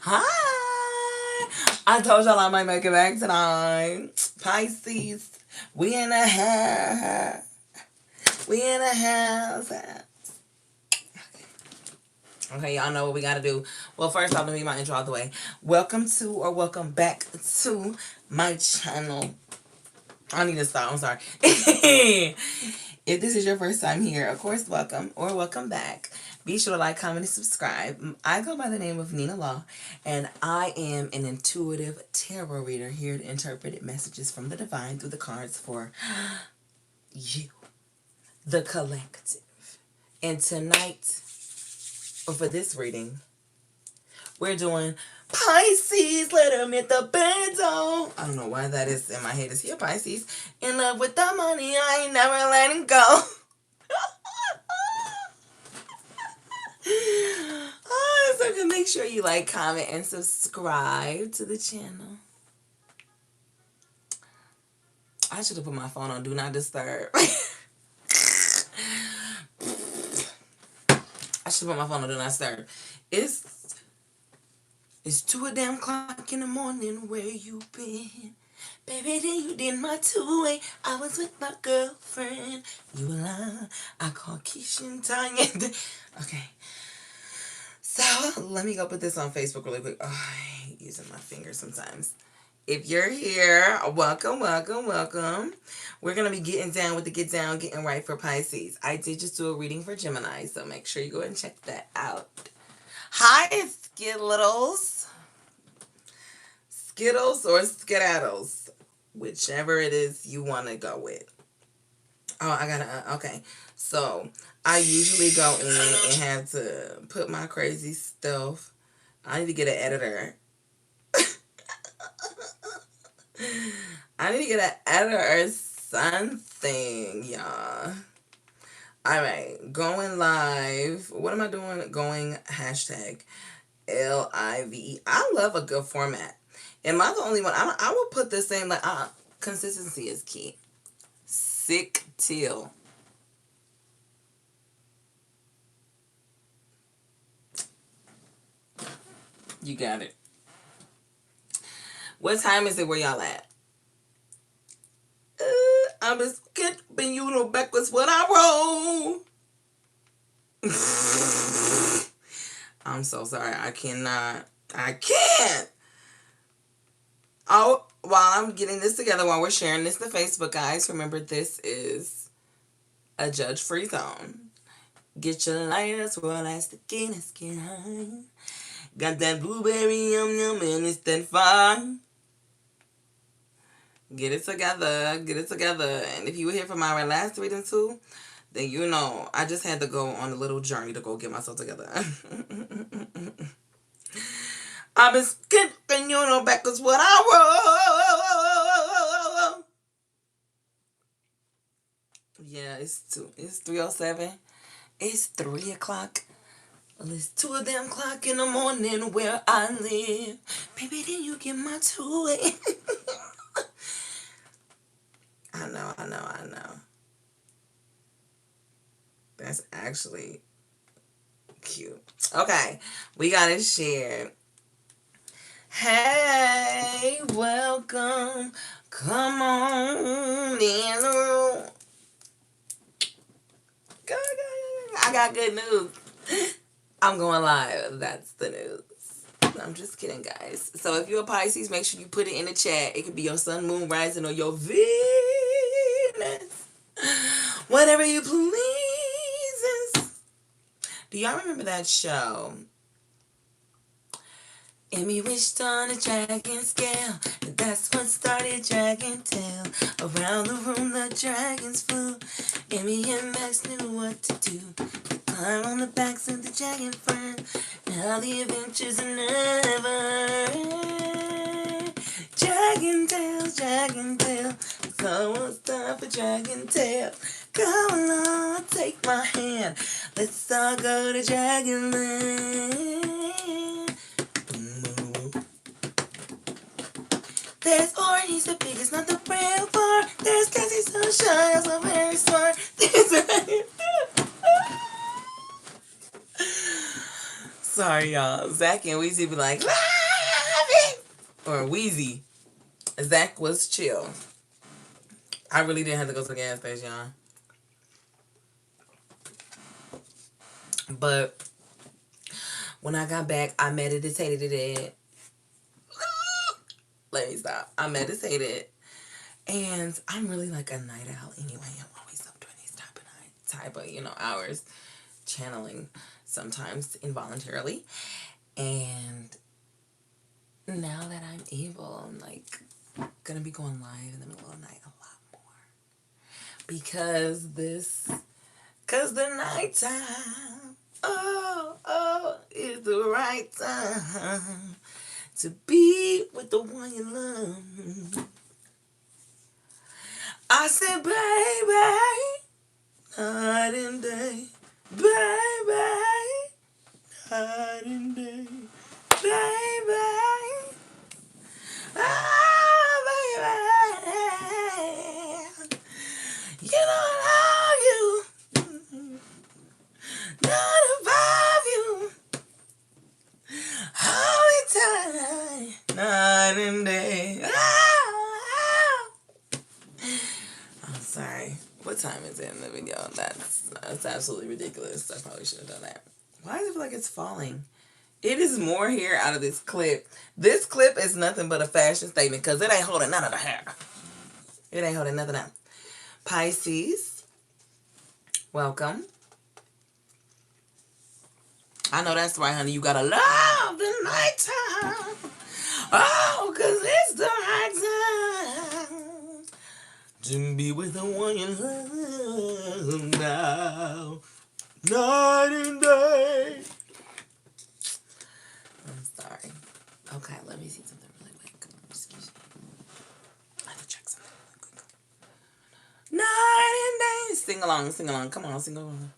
Hi! I told y'all I might make it back tonight. Pisces, we in the house. We in the house. Okay, y'all know what we gotta do. Well, first off, let me get my intro out the way. Welcome to or welcome back to my channel. I need to stop. I'm sorry. If this is your first time here, of course, welcome or welcome back. Be sure to like, comment, and subscribe. I go by the name of Nyhna Law, and I am an intuitive tarot reader here to interpret messages from the divine through the cards for you, the collective. And tonight, or for this reading, we're doing Pisces, let him hit the bando. I don't know why that is in my head. Is here, Pisces. In love with the money, I ain't never letting go. So make sure you like, comment, and subscribe to the channel. I should have put my phone on Do Not Disturb. I should put my phone on Do Not Disturb. It's 2 damn o'clock in the morning. Where you been? Baby, then you did my 2-way. I was with my girlfriend. You alive? I called Keisha and Tanya. Okay. So, let me go put this on Facebook really quick. Oh, I hate using my fingers sometimes. If you're here, welcome, welcome, welcome. We're going to be getting down with the get down, getting right for Pisces. I did just do a reading for Gemini, so make sure you go and check that out. Hi, Skittles. Skittles or Skedaddles, whichever it is you want to go with. Oh, I gotta, okay. So, I usually go in and have to put my crazy stuff. I need to get an editor. I need to get an editor or something, y'all. Alright, going live. What am I doing? Going hashtag LIVE. I love a good format. Am I the only one? I will put the same, like, consistency is key. Sick till. You got it. What time is it where y'all at? I'm just skipping you know backwards what I roll. I'm so sorry. I cannot. I can't. Oh, while I'm getting this together, while we're sharing this to Facebook, guys, remember this is a judge-free zone. Get your lighter, swirl as the Guinness get high. Got that blueberry yum yum and it's that fine. Get it together, get it together. And if you were here for my last reading too, then you know I just had to go on a little journey to go get myself together. I've been skipping, you know, backwards what I wrote. Yeah, it's 3:07. It's 3 o'clock. Well, it's 2 damn o'clock in the morning where I live. Baby, then you get my 2-way. I know. That's actually cute. Okay, we got it shared. Hey, welcome. Come on in the room. Go. I got good news. I'm going live. That's the news. I'm just kidding, guys. So if you're a Pisces, make sure you put it in the chat. It could be your sun, moon, rising, or your Venus. Whatever you pleases. Do y'all remember that show? Amy wished on a dragon scale, and that's what started Dragon Tail. Around the room the dragons flew. Amy and Max knew what to do. They climbed on the backs of the dragon fern. Now the adventures are never end. Dragon Tail, Dragon Tail. It's almost time for Dragon Tail. Come along, take my hand. Let's all go to Dragonland. There's orange, the biggest, not the real part. There's Cassie Sunshine, so very smart. Sorry, y'all. Zach and Weezy be like, love it! Or Weezy. Zach was chill. I really didn't have to go to the gas station, y'all. But when I got back, I meditated it. Let me stop. I meditated. And I'm really like a night owl anyway. I'm always up during these type of hours, channeling sometimes involuntarily. And now that I'm able, I'm like gonna be going live in the middle of the night a lot more. Because the nighttime, is the right time to be with the one you love. I said, baby, night and day, baby, night and day, baby, baby, you know I love you, not above you, all the time, night and day. I'm sorry. What time is it in the video? That's absolutely ridiculous. I probably should have done that. Why does it feel like it's falling? It is more hair out of this clip. This clip is nothing but a fashion statement because it ain't holding none of the hair. It ain't holding nothing out. Pisces, welcome. I know that's right, honey. You gotta love the nighttime. Oh, because it's the right time to be with the one you love now. Night and day. I'm sorry. Okay, let me see something really quick. Excuse me. I have to check something really quick. Night and day. Sing along, sing along. Come on, sing along.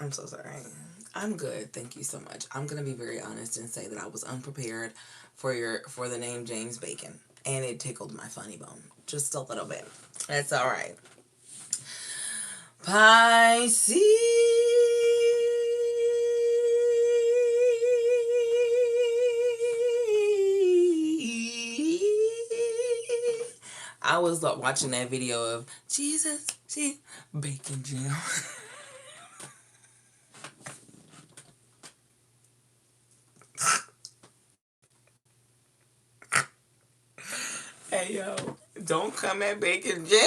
I'm so sorry. I'm good. Thank you so much. I'm gonna be very honest and say that I was unprepared for the name James Bacon, and it tickled my funny bone just a little bit. That's all right. Pisces. I was watching that video of Jesus, bacon jam. Hey, yo, don't come at Bacon Jam.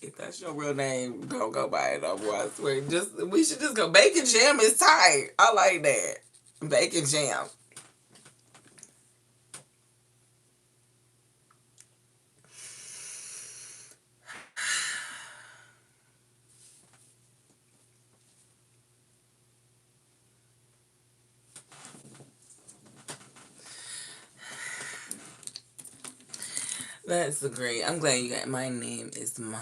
If that's your real name, don't go by it no more. I swear. We should just go. Bacon Jam is tight. I like that. Bacon Jam. That's great. I'm glad you got. My name is Michael.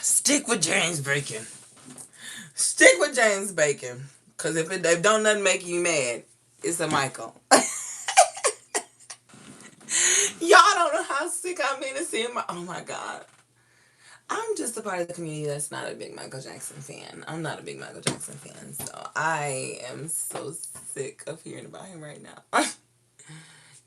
Stick with James Bacon. Stick with James Bacon. Because if don't nothing make you mad, it's a Michael. Y'all don't know how sick I'm in to seeing oh my God. I'm just a part of the community that's not a big Michael Jackson fan. I'm not a big Michael Jackson fan, so I am so sick of hearing about him right now.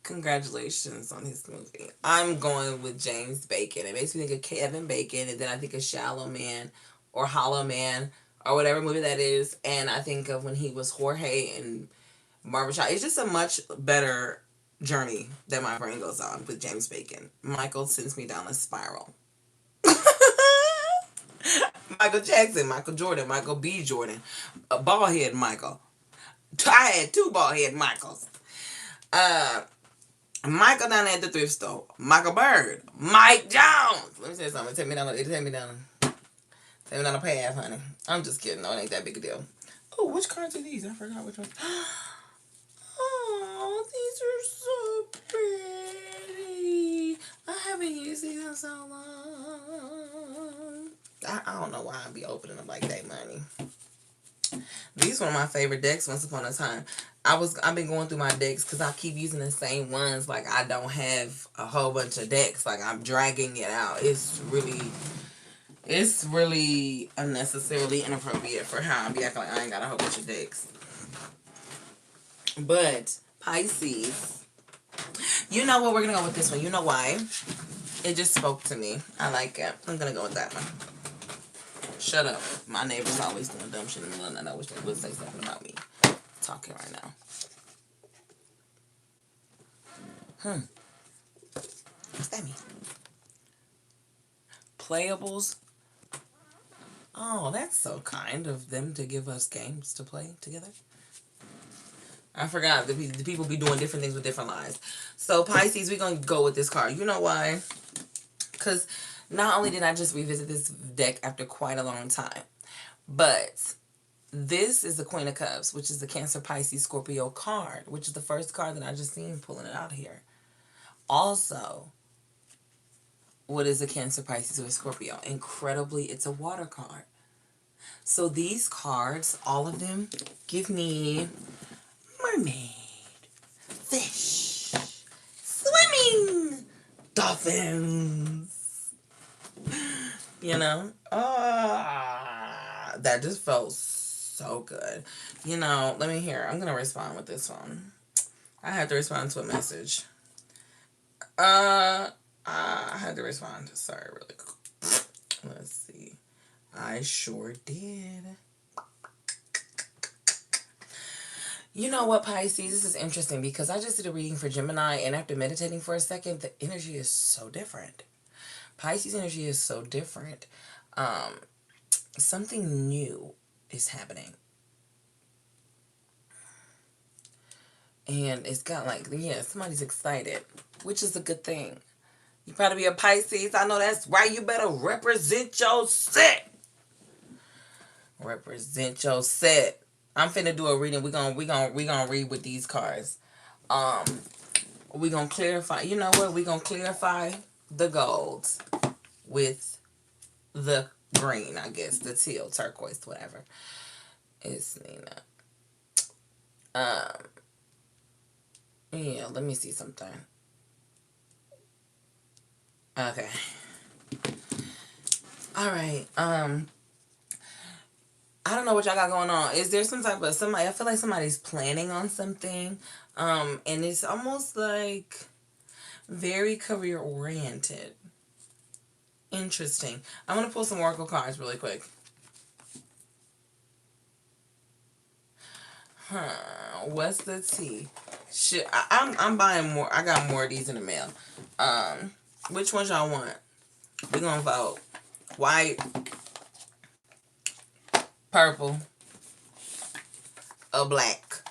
Congratulations on his movie. I'm going with James Bacon. It makes me think of Kevin Bacon, and then I think of Shallow Man or Hollow Man or whatever movie that is, and I think of when he was Jorge and Barbershop. It's just a much better journey that my brain goes on with James Bacon. Michael sends me down a spiral. Michael Jackson, Michael Jordan, Michael B. Jordan, baldhead Michael. I had two baldhead Michaels. Michael down at the thrift store. Michael Bird. Mike Jones. Let me say something. Take me down. Take me down a path, honey. I'm just kidding. No, it ain't that big a deal. Oh, which cards are these? I forgot which ones. Oh, these are so pretty. I haven't used these in so long. I I don't know why I be opening them like that, money. These were my favorite decks once upon a time. I've been going through my decks because I keep using the same ones. Like, I don't have a whole bunch of decks. Like, I'm dragging it out. It's really unnecessarily inappropriate for how I be acting like I ain't got a whole bunch of decks. But Pisces, you know what? We're gonna go with this one. You know why? It just spoke to me. I like it. I'm gonna go with that one. Shut up. My neighbor's always doing dumb shit in the middle of the night. I wish they would say something about me talking right now. What's that mean? Playables. Oh, that's so kind of them to give us games to play together. I forgot. The people be doing different things with different lives. So, Pisces, we're going to go with this card. You know why? Because not only did I just revisit this deck after quite a long time, but this is the Queen of Cups, which is the Cancer, Pisces, Scorpio card, which is the first card that I just seen pulling it out here. Also, what is a Cancer, Pisces, or Scorpio? Incredibly, it's a water card. So these cards, all of them, give me mermaid, fish, swimming, dolphins. You know? That just felt so good. You know, let me hear. I'm going to respond with this one. I have to respond to a message. I had to respond. Sorry, really quick. Let's see. I sure did. You know what, Pisces? This is interesting because I just did a reading for Gemini, and after meditating for a second, the energy is so different. Pisces energy is so different. Something new is happening. And it's got like, yeah, somebody's excited, which is a good thing. You probably be a Pisces. I know that's right. You better represent your set. Represent your set. I'm finna do a reading. We gonna read with these cards. We gonna clarify. You know what? We gonna clarify the golds with the green. I guess the teal, turquoise, whatever. It's Nyhna. Yeah. Let me see something. Okay. All right. I don't know what y'all got going on. Is there some type of somebody? I feel like somebody's planning on something. And it's almost like very career oriented. Interesting. I'm gonna pull some oracle cards really quick. What's the tea? Shit, I'm buying more. I got more of these in the mail. Which ones y'all want? We gonna vote. White, purple, or black.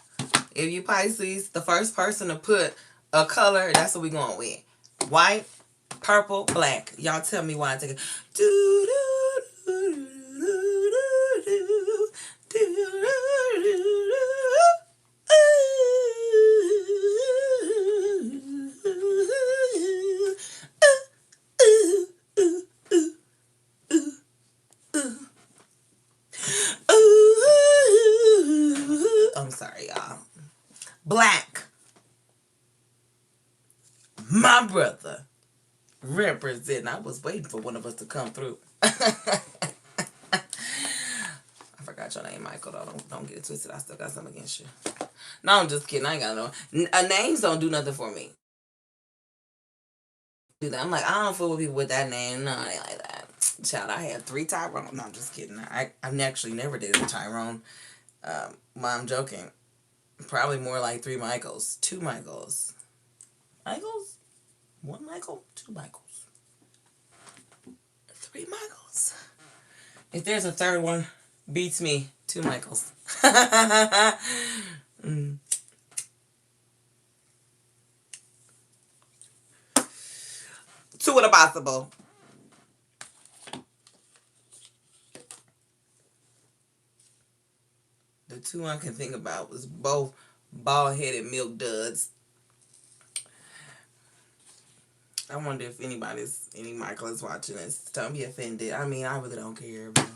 If you Pisces, the first person to put a color, that's what we going with. White, purple, black. Y'all tell me why I take it. I'm sorry, y'all. Black. My brother. Represent. I was waiting for one of us to come through. I forgot your name, Michael, though. Don't get it twisted. I still got something against you. No, I'm just kidding. I ain't got no. Names don't do nothing for me. Do that. I'm like, I don't fool with people with that name. No, it ain't like that. Child, I had 3 Tyrone. No, I'm just kidding. I actually never dated a Tyrone. Well, I'm joking. Probably more like 3 Michaels. 2 Michaels. Michaels? 1 Michael? 2 Michaels. 3 Michaels. If there's a third one, beats me. 2 Michaels. Mm. 2 with a possible. The 2 I can think about was both bald-headed milk duds. I wonder if any Michael is watching this. Don't be offended. I mean, I really don't care. But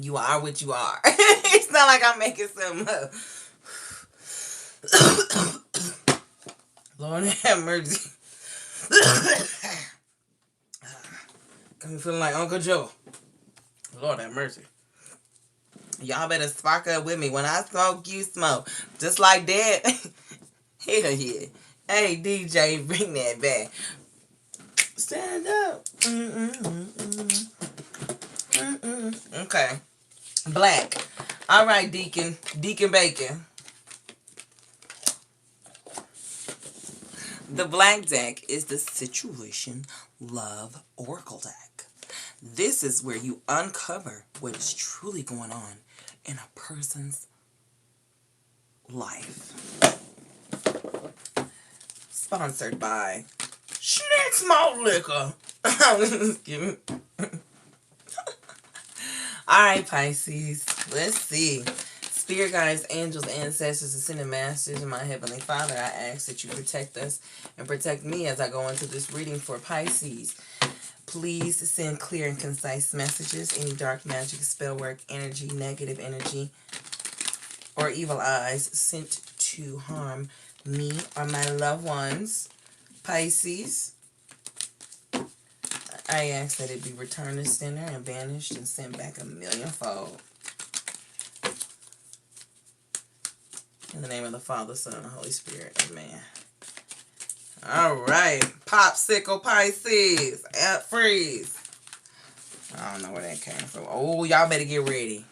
you are what you are. It's not like I'm making something up. Lord have mercy. Got me feeling like Uncle Joe. Lord have mercy. Y'all better spark up with me. When I smoke, you smoke. Just like that. Hell yeah. Hey, DJ, bring that back. Stand up. Okay. Black. All right, Deacon. Deacon Bacon. The black deck is the Situation Love Oracle deck. This is where you uncover what is truly going on in a person's life. Sponsored by Schneck's Malt Liquor. Alright, Pisces. Let's see. Spirit guides, angels, ancestors, ascended masters, and my heavenly Father, I ask that you protect us and protect me as I go into this reading for Pisces. Please send clear and concise messages. Any dark magic, spell work, energy, negative energy, or evil eyes sent to harm me or my loved ones. Pisces, I ask that it be returned to sender and banished and sent back a millionfold. In the name of the Father, Son, and Holy Spirit. Amen. All right. Popsicle Pisces. Freeze. I don't know where that came from. Oh, y'all better get ready.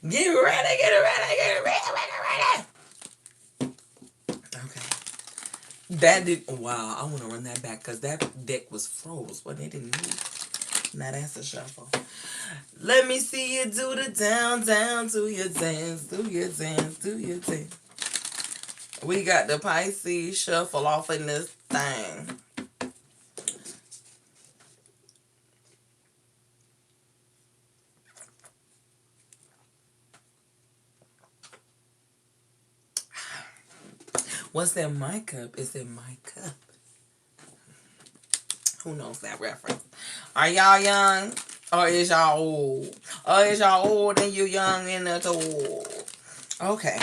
Get ready, get ready, get ready. Okay. That did... Wow, I want to run that back because that deck was froze, but it didn't move. Now that's a shuffle. Let me see you do the down, do your dance, do your dance, do your dance. We got the Pisces shuffle off in this thing. What's that my cup? Is it my cup? Who knows that reference? Are y'all young? Or is y'all old? Or is y'all old and you young and that's old? Okay.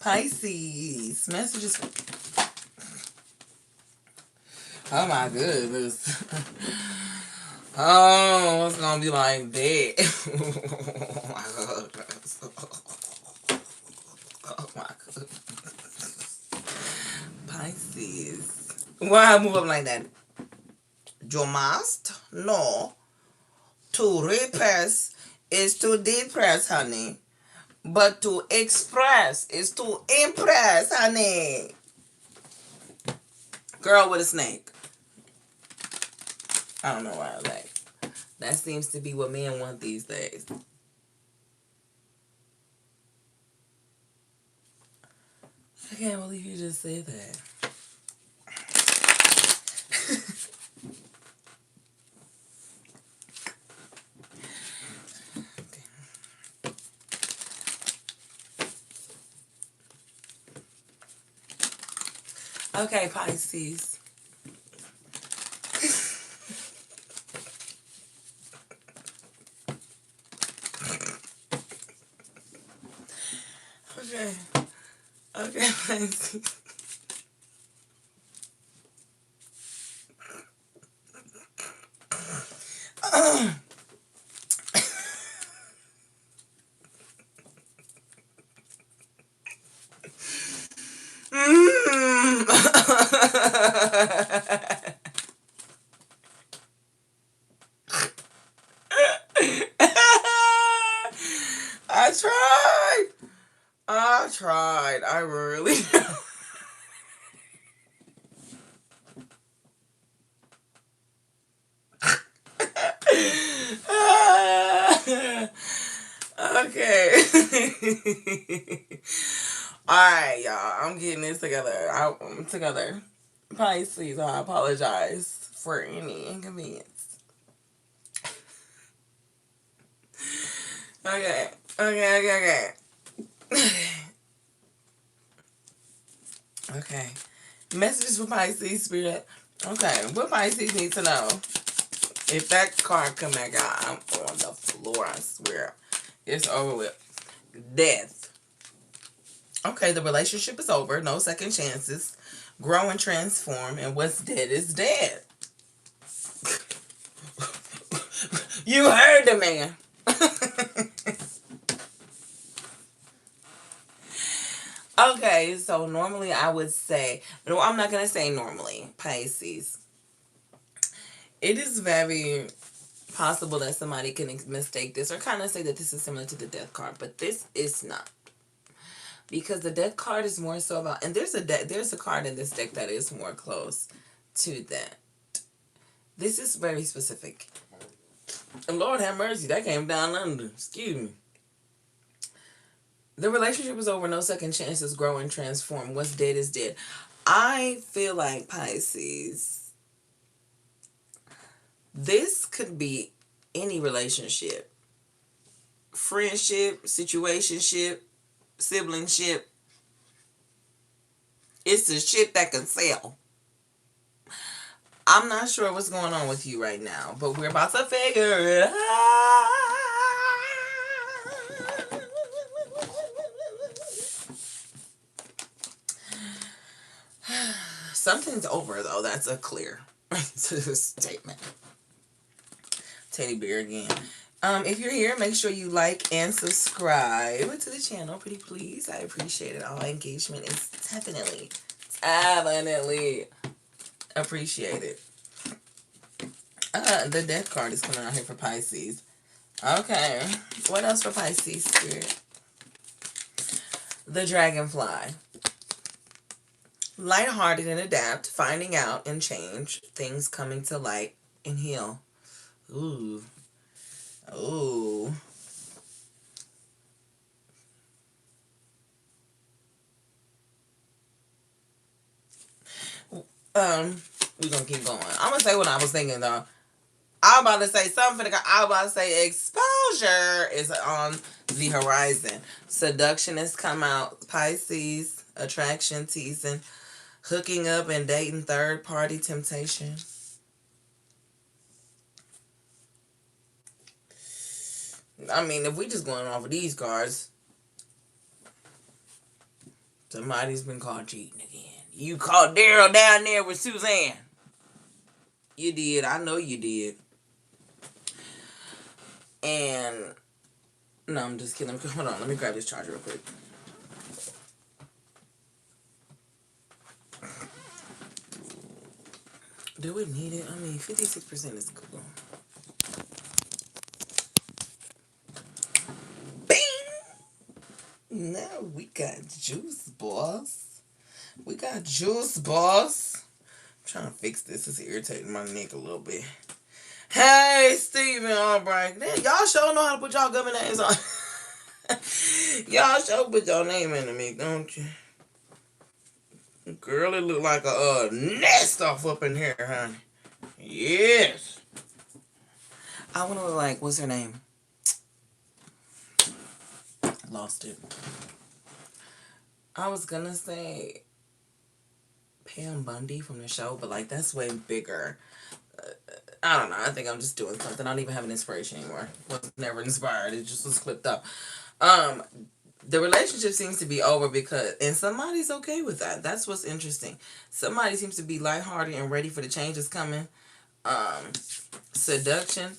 Pisces. Messages. Oh my goodness. Oh, it's gonna be like that. Oh my goodness. Oh my goodness. Pisces. Why I move up like that? You must know to repress is to depress, honey. But to express is to impress, honey. Girl with a snake. I don't know why I like. That seems to be what men want these days. I can't believe you just said that. Okay, Pisces. Okay. Okay, Pisces. I tried. I tried. I really. Okay. Alright, y'all. I'm getting this together. I'm together. Pisces, I apologize for any inconvenience. Okay. Okay. Messages for Pisces, Spirit. Okay, what Pisces need to know? If that card come back out, I'm on the floor, I swear. It's over with. Death. Okay, the relationship is over. No second chances. Grow and transform. And what's dead is dead. You heard the man. Okay, so normally I would say, no, I'm not going to say normally, Pisces. It is very possible that somebody can mistake this or kind of say that this is similar to the death card, but this is not. Because the death card is more so about, and there's a card in this deck that is more close to that. This is very specific. And Lord have mercy, that came down under. Excuse me. The relationship is over. No second chances. Grow and transform. What's dead is dead. I feel like Pisces, this could be any relationship. Friendship, situationship, siblingship. It's a ship that can sail. I'm not sure what's going on with you right now, but we're about to figure it out. Something's over, though. That's a clear statement. Teddy bear again. If you're here, make sure you like and subscribe to the channel, pretty please. I appreciate it. All engagement is definitely appreciated. The death card is coming out here for Pisces. Okay. What else for Pisces, Spirit? The dragonfly. Lighthearted and adapt, finding out and change, things coming to light and heal. Ooh. Ooh. We're gonna keep going. I'm gonna say what I was thinking though. I'm about to say something. I'm about to say exposure is on the horizon. Seduction has come out. Pisces, attraction, teasing, hooking up and dating, third party temptation. I mean, if we just going off of these cards, somebody's been caught cheating again. You caught Daryl down there with Suzanne. You did. I know you did. And no, I'm just kidding. Hold on. Let me grab this charger real quick. Do we need it? I mean, 56% is cool. Bing! Now we got juice, boss. We got juice, boss. I'm trying to fix this. It's irritating my neck a little bit. Hey, Stephen Albright. Y'all sure know how to put y'all government names on. Y'all sure put your name in the mix, don't you? Girl, it look like a nest off up in here, honey. Yes. I want to look like, what's her name? Lost it. I was gonna say Pam Bundy from the show, but like that's way bigger. I don't know. I think I'm just doing something. I don't even have an inspiration anymore. Was never inspired. It just was clipped up. The relationship seems to be over and somebody's okay with that. That's what's interesting. Somebody seems to be lighthearted and ready for the changes coming. Seduction.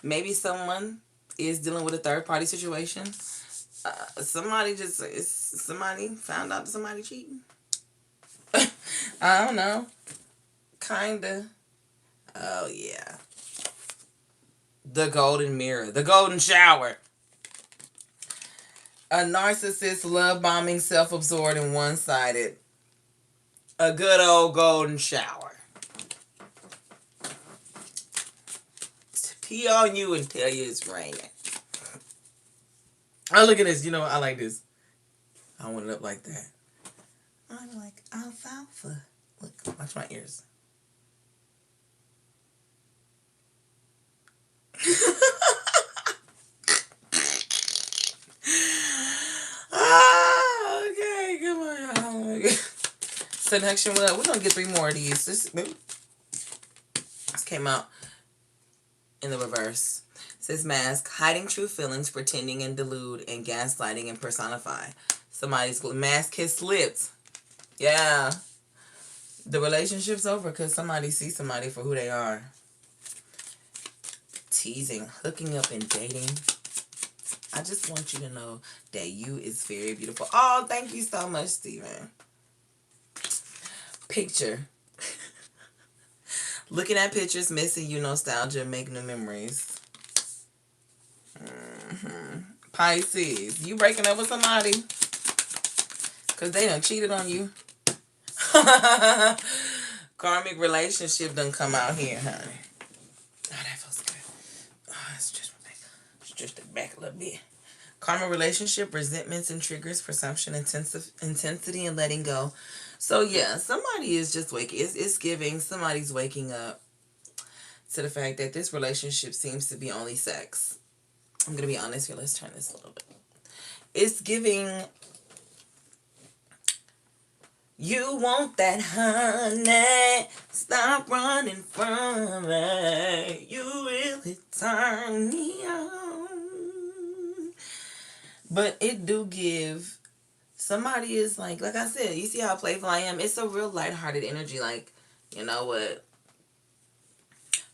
Maybe someone is dealing with a third party situation. Somebody found out somebody cheating. I don't know. Kinda. Oh, yeah. The golden mirror. The golden shower. A narcissist, love bombing, self-absorbed, and one-sided. A good old golden shower. Pee on you and tell you it's raining. Oh, look at this. You know what? I like this. I want it up like that. I'm like alfalfa. Look, watch my ears. Okay, come on, y'all. connection with. We're going to get 3 more of these. This came out in the reverse. It says mask, hiding true feelings, pretending and delude, and gaslighting and personify. Somebody's mask has slipped. Yeah. The relationship's over because somebody sees somebody for who they are. Teasing, hooking up, and dating. I just want you to know that you is very beautiful. Oh, thank you so much, Steven. Picture. Looking at pictures, missing you, nostalgia, make new memories. Pisces, you breaking up with somebody because they done cheated on you. Karmic relationship done come out here, honey. Oh, that feels good. Oh, let's just it back a little bit. Karmic relationship, resentments and triggers, presumption, intensity, and letting go. So yeah, somebody is just waking. It's giving. Somebody's waking up to the fact that this relationship seems to be only sex. I'm gonna be honest here. Let's turn this a little bit. It's giving. You want that honey, stop running from it. You really turn me on. But it do give, somebody is like I said, you see how playful I am? It's a real lighthearted energy. Like, you know what?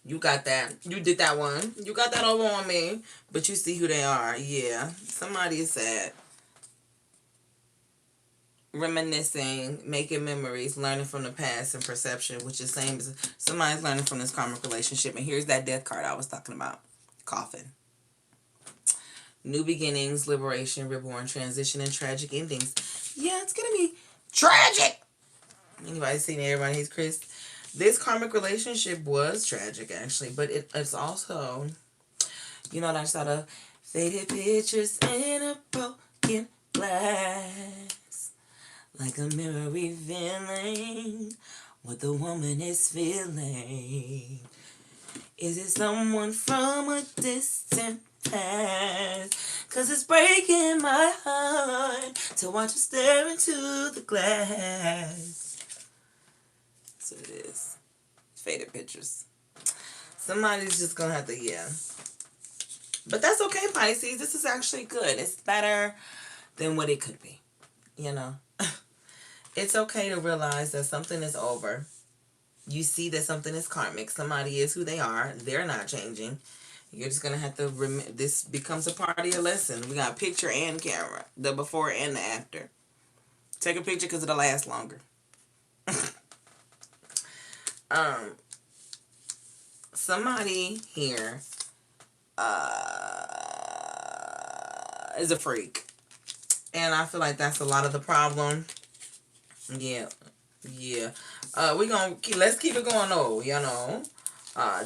You got that. You did that one. You got that over on me. But you see who they are. Yeah. Somebody is sad. Reminiscing, making memories, learning from the past, and perception, which is same as somebody's learning from this karmic relationship. And here's that death card I was talking about. Coffin. New beginnings, liberation, reborn, transition, and tragic endings. Yeah, it's gonna be tragic. Anybody seen Everybody Hates Chris? This karmic relationship was tragic, actually, but it's also, you know, that sort of faded pictures in a broken glass. Like a mirror revealing what the woman is feeling. Is it someone from a distant past? 'Cause it's breaking my heart to watch you stare into the glass. So it is. Faded pictures. Somebody's just gonna have to, yeah. But that's okay, Pisces. This is actually good. It's better than what it could be. You know? It's okay to realize that something is over. You see that something is karmic. Somebody is who they are. They're not changing. You're just going to have to this becomes a part of your lesson. We got picture and camera. The before and the after. Take a picture because it'll last longer. Somebody here is a freak. And I feel like that's a lot of the problem. Yeah. Let's keep it going though, you know.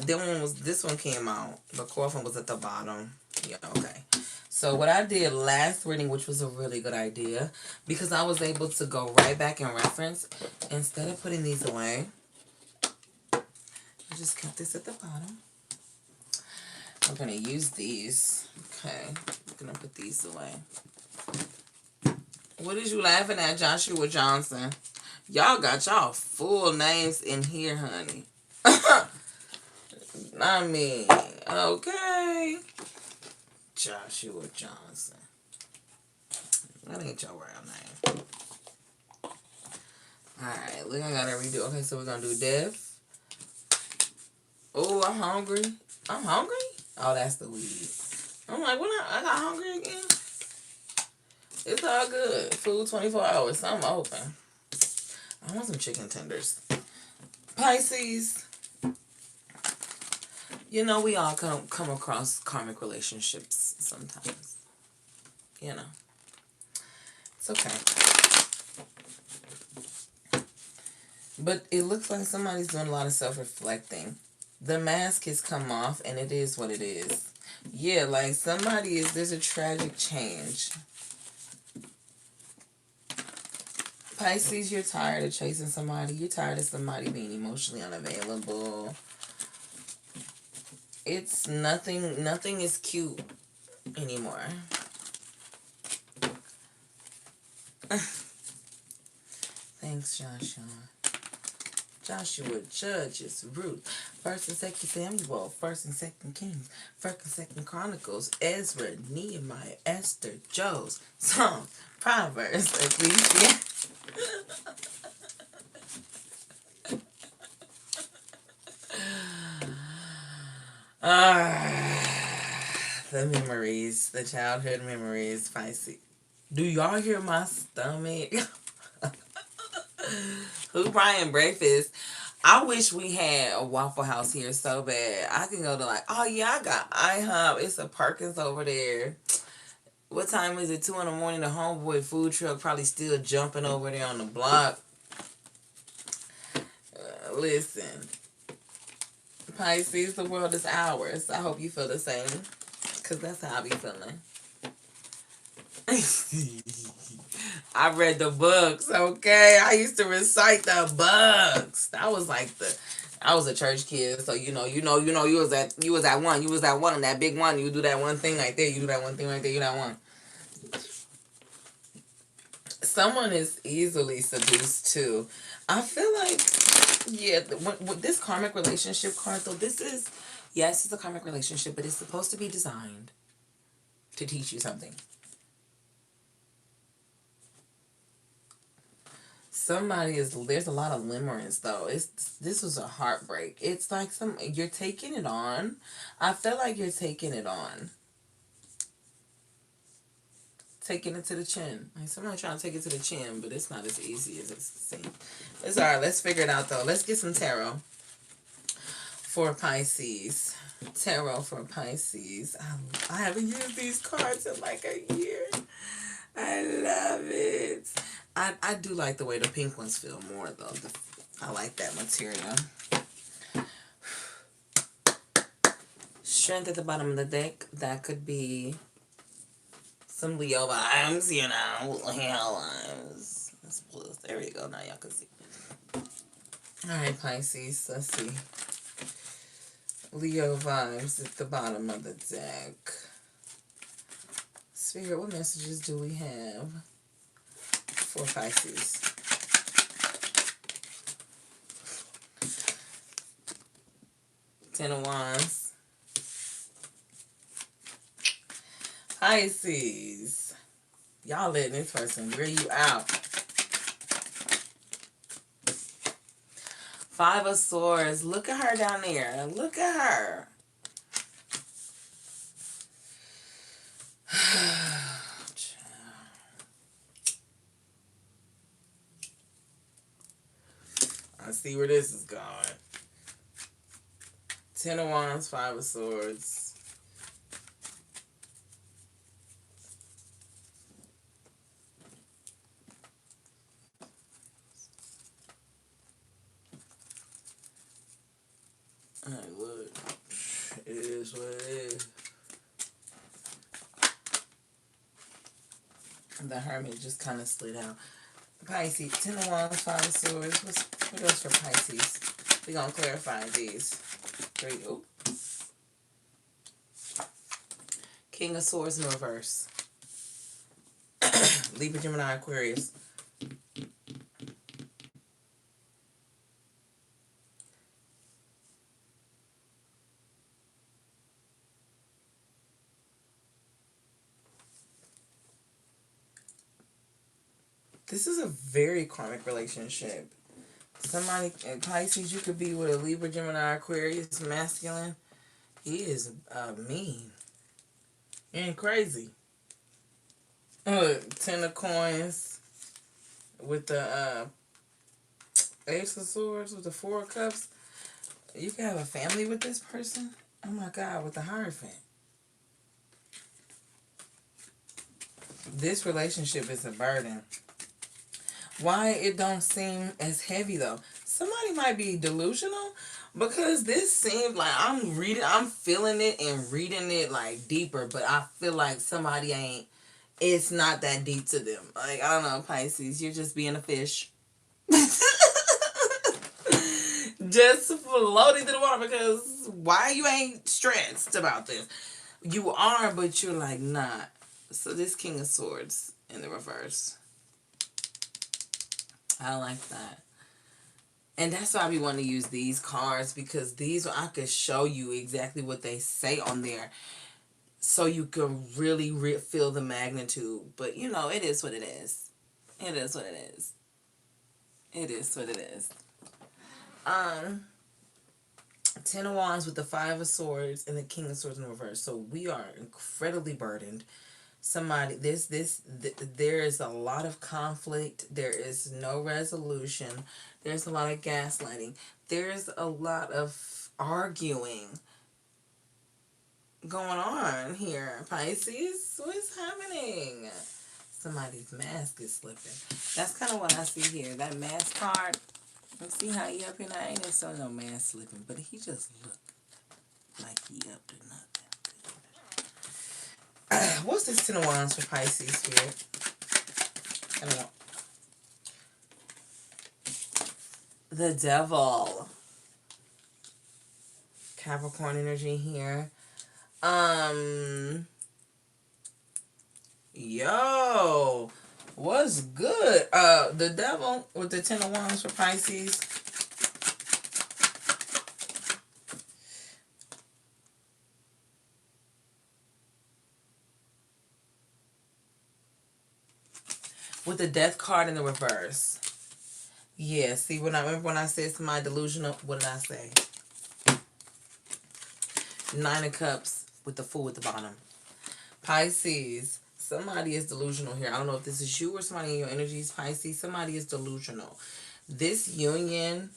This one came out. The coffin was at the bottom. Yeah, okay. So what I did last reading, which was a really good idea, because I was able to go right back and reference, instead of putting these away, I just kept this at the bottom. I'm gonna use these. Okay. I'm gonna put these away. What is you laughing at, Joshua Johnson? Y'all got y'all full names in here, honey. I mean, okay. Joshua Johnson. That ain't your real name. Alright, look, I gotta redo. Okay, so we're gonna do death. Oh, I'm hungry. I'm hungry? Oh, that's the weed. I'm like, I got hungry again? It's all good. Food 24 hours. So I'm open. I want some chicken tenders. Pisces. You know, we all come across karmic relationships sometimes. You know. It's okay. But it looks like somebody's doing a lot of self-reflecting. The mask has come off, and it is what it is. Yeah, like there's a tragic change. Pisces, you're tired of chasing somebody. You're tired of somebody being emotionally unavailable. It's nothing is cute anymore. Thanks, Joshua. Joshua, Judges, Ruth, 1st and 2nd Samuel, 1st and 2nd Kings, 1st and 2nd Chronicles, Ezra, Nehemiah, Esther, Job, Psalms, Proverbs, Ecclesiastes. The memories, the childhood memories, Pisces. Do y'all hear my stomach? Who buying breakfast? I wish we had a Waffle House here so bad. I can go to like, oh yeah, I got IHOP. It's a Perkins over there. What time is it? 2 in the morning. The homeboy food truck probably still jumping over there on the block. Listen, Pisces, the world is ours. I hope you feel the same, because that's how I be feeling. I read the books, okay? I used to recite the books. I was a church kid, so you was at one, that big one. You do that one thing right there. You do that one thing right there. You that one. Someone is easily seduced too. I feel like, yeah, with this karmic relationship card though, yes, it's a karmic relationship, but it's supposed to be designed to teach you something. There's a lot of limerence though. This was a heartbreak. It's like you're taking it on. I feel like you're taking it on. Taking it to the chin. Like somebody trying to take it to the chin, but it's not as easy as it seems. It's alright. Let's figure it out though. Let's get some tarot for Pisces. Tarot for Pisces. I haven't used these cards in like a year. I love it. I do like the way the pink ones feel more though. I like that material. Strength at the bottom of the deck. That could be some Leo vibes, Leo vibes. Let's pull this. There we go. Now y'all can see. Alright, Pisces. Let's see. Leo vibes at the bottom of the deck. Spirit, what messages do we have for Pisces? Ten of Wands. Pisces. Y'all letting this person wear you out. 5 of Swords. Look at her down there. Look at her. I see where this is going. 10 of Wands, 5 of Swords. Alright, look. It is what it is. The Hermit just kind of slid out. Pisces, 10 of Wands, 5 of Swords. What else for Pisces? We're going to clarify these. 3. Ooh. King of Swords in reverse. Libra, Gemini, Aquarius. This is a very karmic relationship. Somebody in Pisces, you could be with a Libra, Gemini, Aquarius, masculine. He is mean. He ain't crazy. 10 of Coins with the Ace of Swords with the 4 of Cups. You can have a family with this person. Oh my God, with the Hierophant. This relationship is a burden. Why it don't seem as heavy though? Somebody might be delusional because this seems like I'm feeling it and reading it like deeper, but I feel like somebody ain't. It's not that deep to them. Like, I don't know, Pisces, you're just being a fish. Just floating through the water because why you ain't stressed about this? You are, but you're like not. So this King of Swords in the reverse. I like that. And that's why we want to use these cards, because these I could show you exactly what they say on there, so you can really feel the magnitude. But you know, it is what it is. It is what it is. It is what it is. Um, Ten of Wands with the Five of Swords and the King of Swords in reverse. So we are incredibly burdened. There is a lot of conflict. There is no resolution. There's a lot of gaslighting. There's a lot of arguing going on here. Pisces, what's happening? Somebody's mask is slipping. That's kind of what I see here. That mask card. Let's see how he up here now. Ain't there so no mask slipping, but he just looked like he up to nothing. What's this Ten of Wands for Pisces here? I don't know. The Devil. Capricorn energy here. Yo, what's good? The Devil with the Ten of Wands for Pisces. With the Death card in the reverse. Yeah, see, remember when I said somebody delusional, what did I say? Nine of Cups with the Fool at the bottom. Pisces, somebody is delusional here. I don't know if this is you or somebody in your energies, Pisces. Somebody is delusional. This union,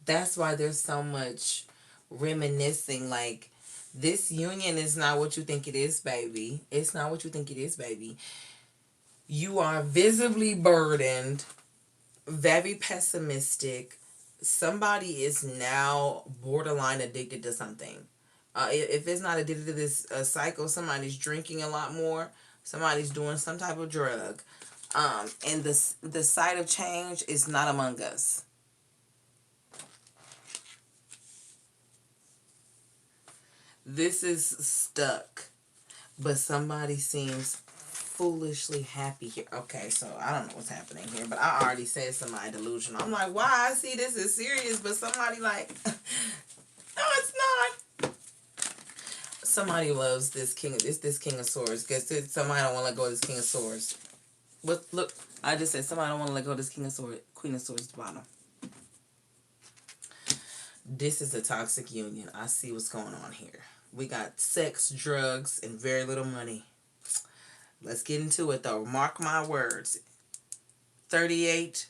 that's why there's so much reminiscing. Like, this union is not what you think it is, baby. It's not what you think it is, baby. You are visibly burdened, very pessimistic. Somebody is now borderline addicted to something. If it's not addicted to this cycle, somebody's drinking a lot more. Somebody's doing some type of drug. And the sight of change is not among us. This is stuck. But somebody seems foolishly happy here. Okay, so I don't know what's happening here, but I already said somebody delusional. I'm like, why? I see this is serious, but somebody like, no, it's not. Somebody loves this king. It's this King of Swords. Guess somebody don't want to let go of this King of Swords. But look, I just said somebody don't want to let go of this King of Swords. Queen of Swords at the bottom. This is a toxic union. I see what's going on here. We got sex, drugs, and very little money. Let's get into it, though. Mark my words. 38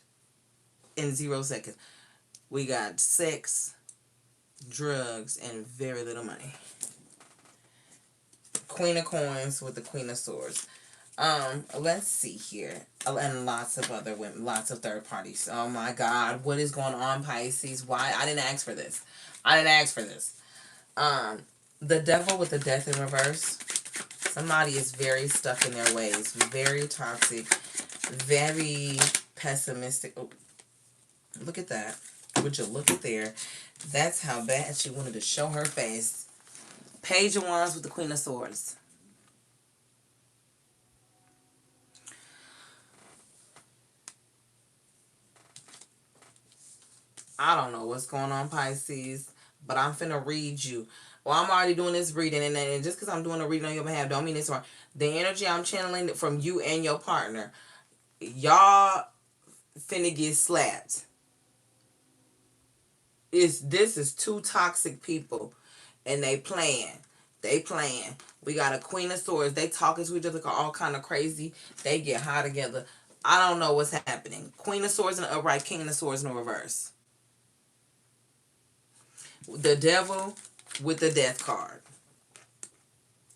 in 0 seconds. We got sex, drugs, and very little money. Queen of Coins with the Queen of Swords. Let's see here. And lots of other women, lots of third parties. Oh my God, what is going on, Pisces? Why? I didn't ask for this. I didn't ask for this. The Devil with the Death in reverse. Somebody is very stuck in their ways, very toxic, very pessimistic. Oh, look at that. Would you look at there? That's how bad she wanted to show her face. Page of Wands with the Queen of Swords. I don't know what's going on, Pisces, but I'm finna read you. Well, I'm already doing this reading, and just because I'm doing a reading on your behalf, don't mean it's wrong. The energy I'm channeling from you and your partner, y'all finna get slapped. This is two toxic people, and they playing. They playing. We got a Queen of Swords. They talking to each other all kind of crazy. They get high together. I don't know what's happening. Queen of Swords in the upright, King of Swords in the reverse. The Devil with the Death card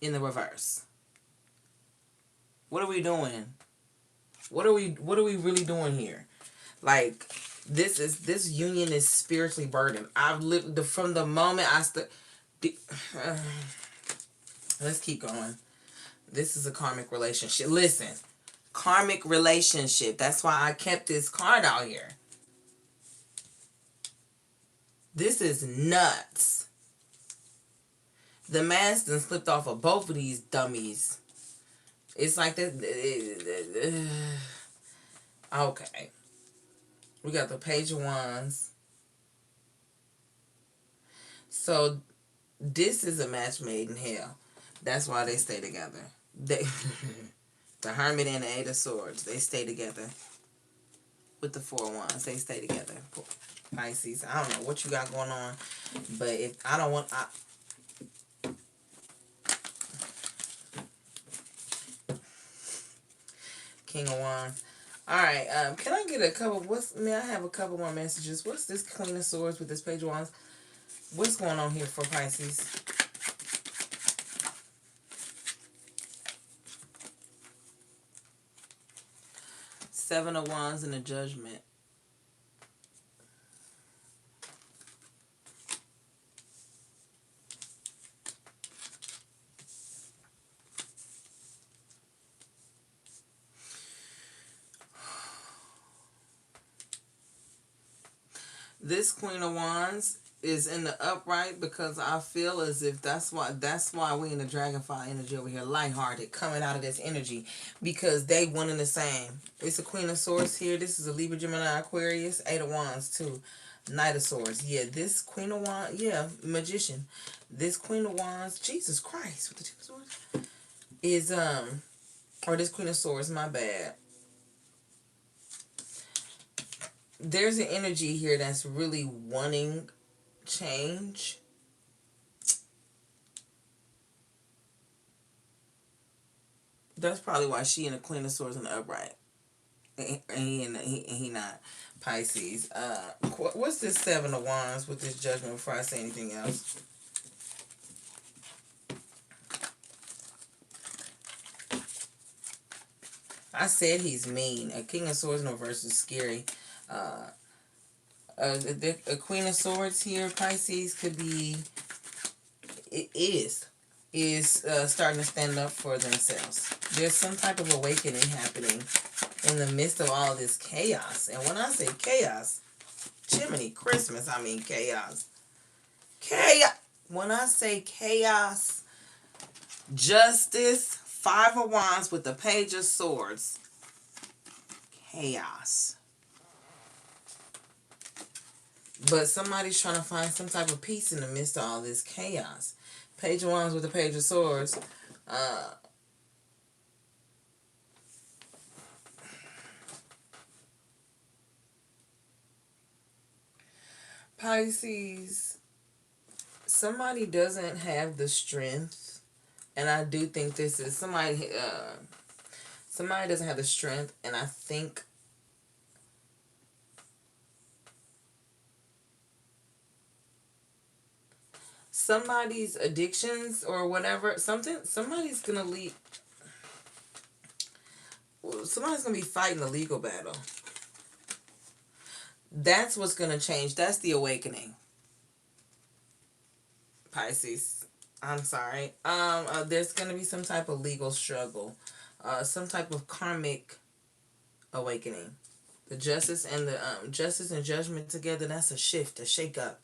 in the reverse. What are we doing? What are we really doing here? Like, this union is spiritually burdened. I've lived from the moment let's keep going. This is a karmic relationship. Listen, karmic relationship. That's why I kept this card out here. This is nuts. The mask done slipped off of both of these dummies. It's like this. Okay. We got the Page of Wands. So this is a match made in hell. That's why they stay together. They, the Hermit and the Eight of Swords, they stay together. With the Four of Wands, they stay together. Pisces, I don't know what you got going on, but if I don't want, King of Wands. All right, can I get a couple? I have a couple more messages. What's this Queen of Swords with this Page of Wands? What's going on here for Pisces? Seven of Wands and the Judgment. This Queen of Wands is in the upright because I feel as if that's why we in the dragonfly energy over here, lighthearted, coming out of this energy, because they one and the same. It's a Queen of Swords here. This is a Libra, Gemini, Aquarius, Eight of Wands too. Knight of Swords. Yeah, this Queen of Wands, yeah, Magician. This Queen of Wands, Jesus Christ, with the Two of Swords, is or this Queen of Swords, my bad. There's an energy here that's really wanting change. That's probably why she and the Queen of Swords in the upright. And he not. Pisces. What's this Seven of Wands with this Judgment before I say anything else? I said he's mean. A King of Swords in reverse is scary. A Queen of Swords here, Pisces, could be, is starting to stand up for themselves. There's some type of awakening happening in the midst of all this chaos. And when I say chaos, Jiminy Christmas, I mean chaos. Chaos. When I say chaos, Justice, Five of Wands with the Page of Swords. Chaos. But somebody's trying to find some type of peace in the midst of all this chaos. Page of Wands with the Page of Swords. Pisces, somebody doesn't have the strength, and I do think this is somebody doesn't have the strength, and I think somebody's addictions or whatever, somebody's gonna leave. Somebody's gonna be fighting a legal battle. That's what's gonna change. That's the awakening. Pisces, I'm sorry. There's gonna be some type of legal struggle, some type of karmic awakening. The justice and the justice and judgment together. That's a shift, a shake up.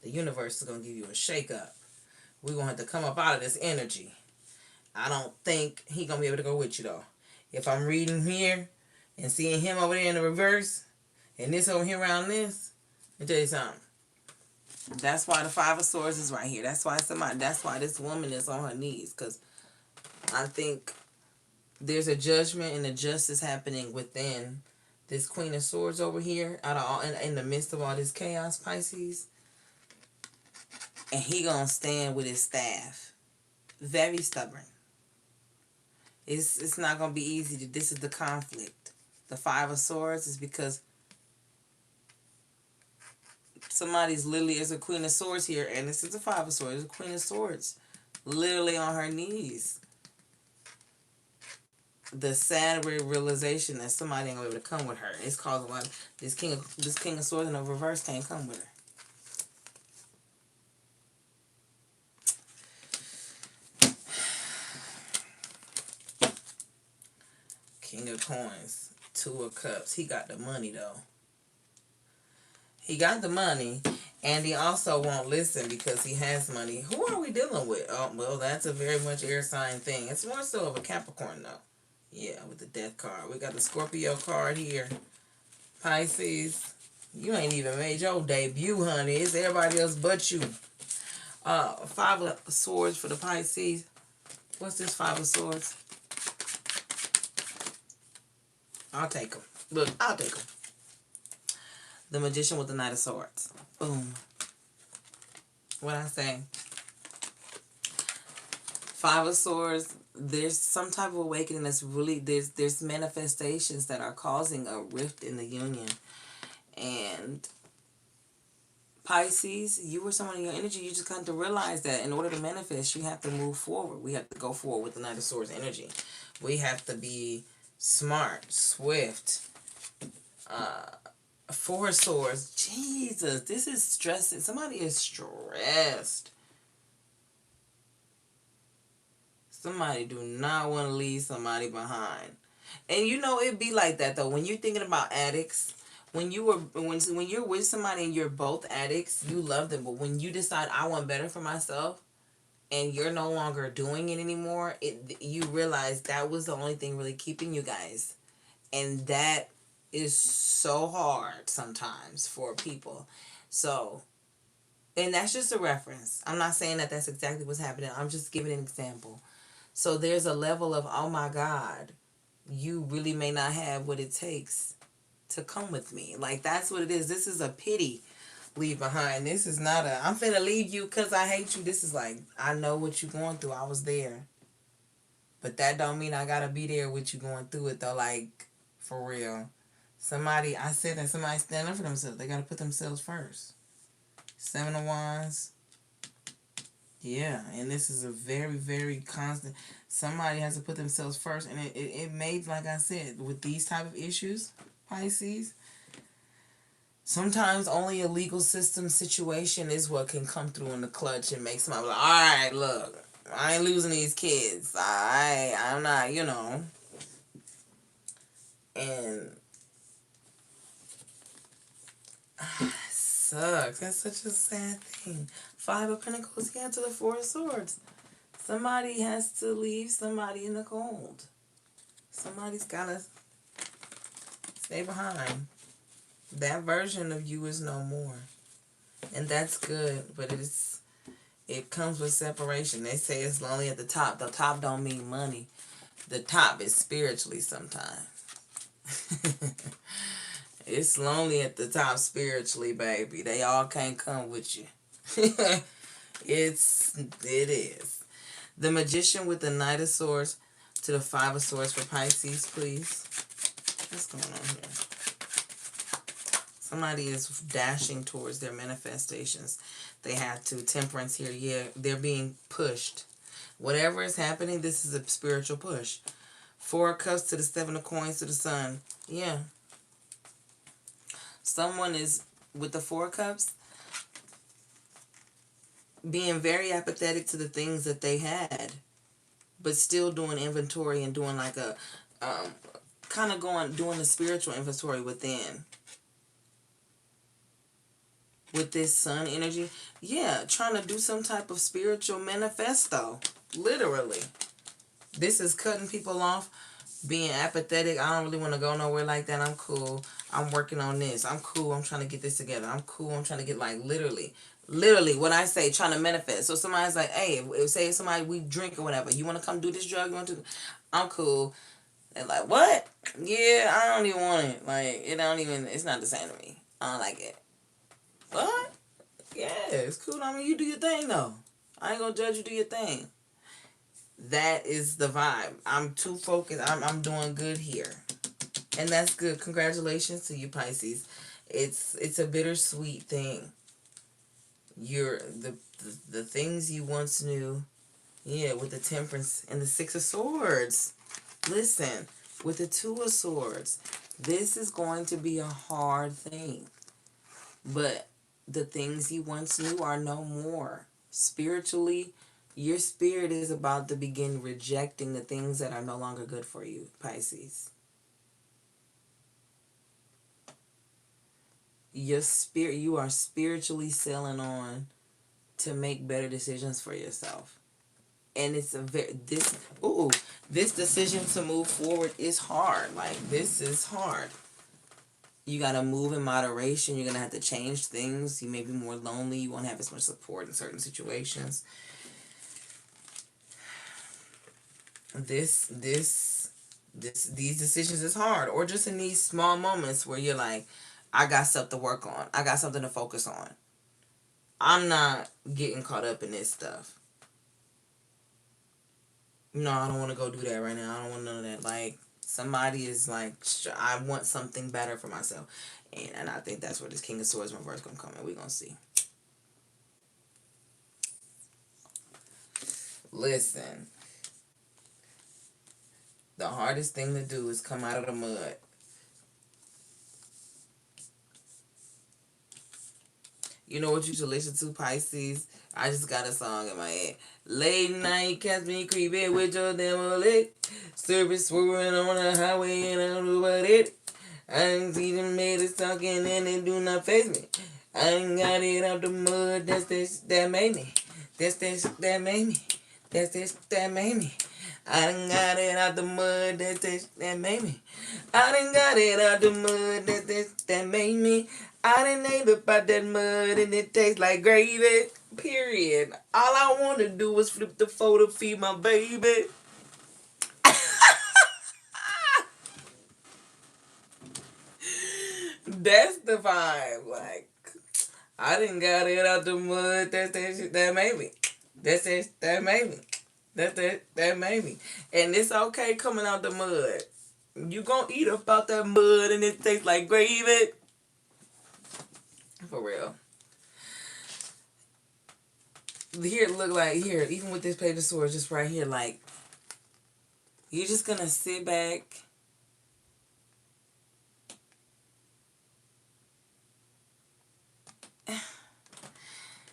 The universe is gonna give you a shake up. We're gonna have to come up out of this energy. I don't think he gonna be able to go with you though. If I'm reading here and seeing him over there in the reverse, and this over here around this, let me tell you something. That's why the Five of Swords is right here. That's why this woman is on her knees. Because I think there's a judgment and a justice happening within this Queen of Swords over here. Out of all, in the midst of all this chaos, Pisces. And he gonna stand with his staff. Very stubborn. It's not gonna be easy. This is the conflict. The Five of Swords is because somebody's literally is a Queen of Swords here, and this is a Five of Swords. It's a Queen of Swords, literally on her knees. The sad realization that somebody ain't gonna be able to come with her. It's causing why this King of Swords in the reverse can't come with her. King of Coins, Two of Cups. He got the money though. He got the money, and he also won't listen because he has money. Who are we dealing with? Oh, well, that's a very much air sign thing. It's more so of a Capricorn, though. Yeah, with the death card. We got the Scorpio card here. Pisces, you ain't even made your debut, honey. It's everybody else but you. Five of Swords for the Pisces. What's this Five of Swords? I'll take them. Look, I'll take them. The Magician with the Knight of Swords. Boom. What I say? Five of Swords. There's some type of awakening that's really, there's manifestations that are causing a rift in the union. And Pisces, you were someone in your energy, you just come to realize that in order to manifest, you have to move forward. We have to go forward with the Knight of Swords energy. We have to be smart, swift. Four of Swords. Jesus, this is stressing. Somebody is stressed. Somebody do not want to leave somebody behind. And you know, it be like that though. When you're thinking about addicts, when you're with somebody and you're both addicts, you love them. But when you decide I want better for myself and you're no longer doing it anymore, you realize that was the only thing really keeping you guys. And that is so hard sometimes for people. So, and that's just a reference. I'm not saying that that's exactly what's happening. I'm just giving an example. So there's a level of, oh my God, you really may not have what it takes to come with me. Like, that's what it is. This is a pity leave behind. This is not a, I'm finna leave you because I hate you. This is like, I know what you're going through. I was there. But that don't mean I gotta be there with you going through it though. Like, for real. Somebody, I said that somebody stand up for themselves. They gotta put themselves first. Seven of Wands. Yeah, and this is a very, very constant. Somebody has to put themselves first, and it made, like I said, with these type of issues, Pisces, sometimes only a legal system situation is what can come through in the clutch and make somebody like, all right, look, I ain't losing these kids. I'm not, you know. And sucks. That's such a sad thing. Five of Pentacles, yeah, to the Four of Swords. Somebody has to leave somebody in the cold. Somebody's gotta stay behind. That version of you is no more. And that's good, but it comes with separation. They say it's lonely at the top. The top don't mean money. The top is spiritually sometimes. It's lonely at the top spiritually, baby. They all can't come with you. It is. The Magician with the Knight of Swords to the Five of Swords for Pisces, please. What's going on here? Somebody is dashing towards their manifestations. They have to. Temperance here. Yeah, they're being pushed. Whatever is happening, this is a spiritual push. Four of Cups to the Seven of Coins to the Sun. Yeah. Someone is, with the Four of Cups, being very apathetic to the things that they had, but still doing inventory and doing like a, kind of doing the spiritual inventory within. With this Sun energy, yeah, trying to do some type of spiritual manifesto, literally. This is cutting people off, being apathetic. I don't really want to go nowhere like that. I'm cool. I'm working on this. I'm cool. I'm trying to get this together. I'm cool. I'm trying to get, like, literally what I say, trying to manifest. So somebody's like, hey, say somebody, we drink or whatever, you want to come do this drug, you want to, I'm cool. And like, what? Yeah, I don't even want it. Like, it's not the same to me. I don't like it. What? Yeah, it's cool. I mean, you do your thing, though. I ain't gonna judge you. Do your thing. That is the vibe. I'm too focused. I'm doing good here. And that's good. Congratulations to you, Pisces. It's a bittersweet thing. You're the things you once knew. Yeah, with the Temperance and the Six of Swords. Listen, with the Two of Swords, this is going to be a hard thing. But the things you once knew are no more. Spiritually, your spirit is about to begin rejecting the things that are no longer good for you, Pisces. Your spirit, you are spiritually sailing on to make better decisions for yourself. And it's a this decision to move forward is hard. Like, this is hard. You got to move in moderation. You're going to have to change things. You may be more lonely. You won't have as much support in certain situations. These decisions is hard. Or just in these small moments where you're like, I got stuff to work on. I got something to focus on. I'm not getting caught up in this stuff. No, I don't want to go do that right now. I don't want none of that. Like, somebody is like, I want something better for myself. And I think that's where this King of Swords reverse going to come in. We're going to see. Listen. The hardest thing to do is come out of the mud. You know what you should listen to, Pisces? I just got a song in my head. Late night, catch me creeping with your damn leg. Service swerving on the highway and I don't know about it. I ain't see them ladies talking and they do not face me. I ain't got it out the mud, that's this that made me. That's this that made me. That's this that made me. I done got it out the mud, that's this that made me. I done got it out the mud, that's this that made me. I done ate about that mud and it tastes like gravy. Period. All I want to do is flip the photo, feed my baby. That's the vibe. Like, I done got it out the mud. That's that shit that made me. That's it that made me. That's it that made me. And it's okay coming out the mud. You gonna eat about that mud and it tastes like gravy. For real. Here, look like, here, even with this page of swords, just right here, like, you're just gonna sit back.